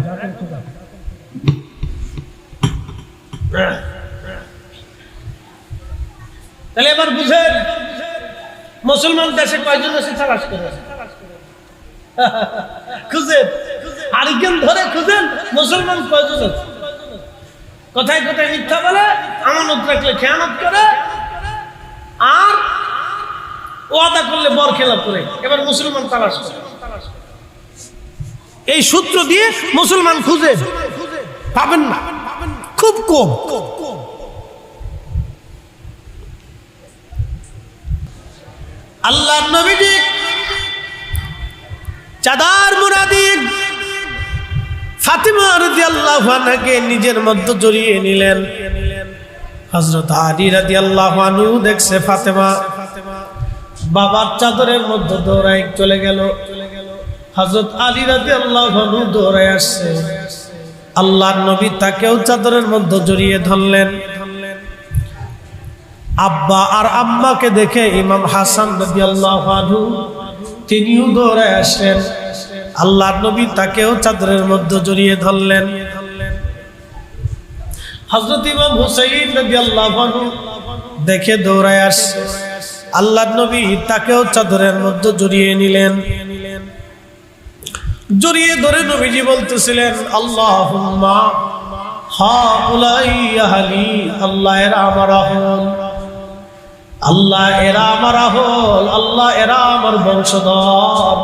তাহলে এবার বুঝেন মুসলমান দেশে কয়জন আছে তালাশ করে খুঁজেন, হারিকেন ধরে খুঁজেন মুসলমান কয়জন আছে। কথায় কথায় মিথ্যা বলে, আমানত রাখলে খেয়ানত করে, আর ওয়াদা করলে বরখেলাপ করে। এবার মুসলমান তালাশ করে, এই সূত্র দিয়ে মুসলমান খুঁজে পাবেন না, খুব কম। আল্লাহর নবীজি চাদর মুরাদি ফাতিমা রাদিয়াল্লাহু আনহাকে নিজের মধ্যে জড়িয়ে নিলেন। হযরত আলী রাদিয়াল্লাহু আনহু দেখছে ফাতিমা বাবার চাদরের মধ্যে দৌড়ায় চলে গেল। হযরত আলী রাদিয়াল্লাহু আনহু দৌড়ায় আসছে, আল্লাহর নবী তাকেও চাদরের মধ্যে জড়িয়ে ধরলেন। আব্বা আর আম্মাকে দেখে ইমাম হাসান রাদিয়াল্লাহু আনহু তিনিও দৌড়ায় আসলেন, আল্লাহর নবী তাকেও চাদরের মধ্যে জড়িয়ে ধরলেন। হযরত ইমাম হুসাইন রাদিয়াল্লাহু আনহু দেখে দৌড়ায় আসছে, আল্লাহর নবী তাকেও চাদরের মধ্যে জড়িয়ে নিলেন। জড়িয়ে ধরে নবীজি বলতেছিলেন, আল্লাহুম্মা হাউলাই আহলি, আল্লাহ এরা আমার আহল, আল্লাহ এরা আমার আহল, আল্লাহ এরা আমার বংশধর।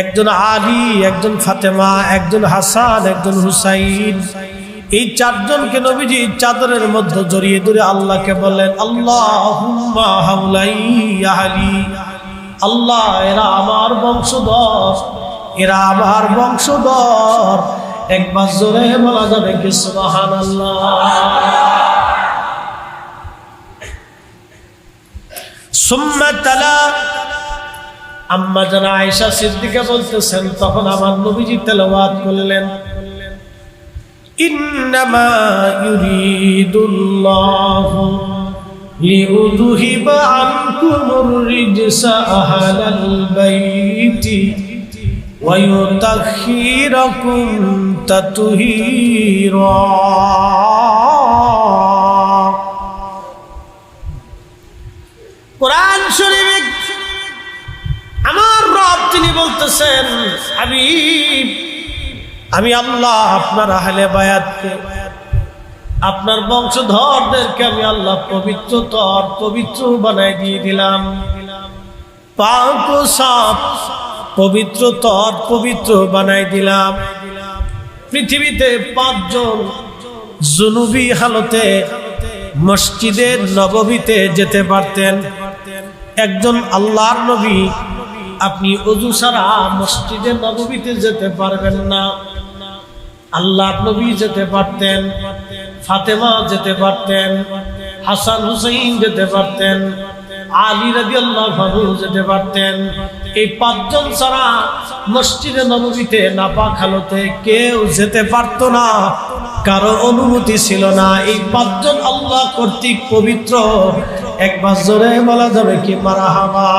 একজন আলী, একজন ফাতেমা, একজন হাসান, একজন হুসাইন, এই চারজনকে নবীজি চাদরের মধ্যে জড়িয়ে ধরে আল্লাহকে বললেন, আল্লাহুম্মা হাউলাই আহলি, আল্লাহ এরা আমার বংশধর, এরা আমার বংশধর। একবার জোরে বলা যাবে কি সুবহানাল্লাহ? সুম্মা তালা, আম্মা জানা আয়েশা সিদ্দিকা বলতেছেন, তখন আমার নবীজি তেলাওয়াত করলেন, ইন্নামা ইউরিদুল্লাহু লিউযহিবা আনকুমুর রিজসা আহলাল বাইতি ওয়া ইউতাহহিরাকুম তাতহীরা। কোরআন শরীফ আমার রব তিনি বলতেছেন, হাবিব আমি আল্লাহ আপনার আহলে বায়াতকে, আপনার বংশধরদেরকে আমি আল্লাহ পবিত্র বানাই দিয়ে দিলাম। পাক ও সাফ পবিত্র বানাই দিলাম। পৃথিবীতে 5 জন জুনুবি হালতে মসজিদে নববীতে যেতে পারতেন। একজন আল্লাহর নবী, আপনি ওযু ছাড়া মসজিদে নববীতে যেতে পারবেন না। আল্লাহর নবী যেতে পারতেন, ফাতেমা যেতে পারতেন, হাসান হুসাইন যেতে পারতেন, আলী রাদিয়াল্লাহু আনহু যেতে পারতেন। এই 5 জন ছাড়া মসজিদে নববীতে নাপাক হালতে কেউ যেতে পারত না, কারো অনুমতি ছিল না। এই 5 জন আল্লাহ কর্তৃক পবিত্র। একবার জোরে বলা যাবে কি মারহাবা?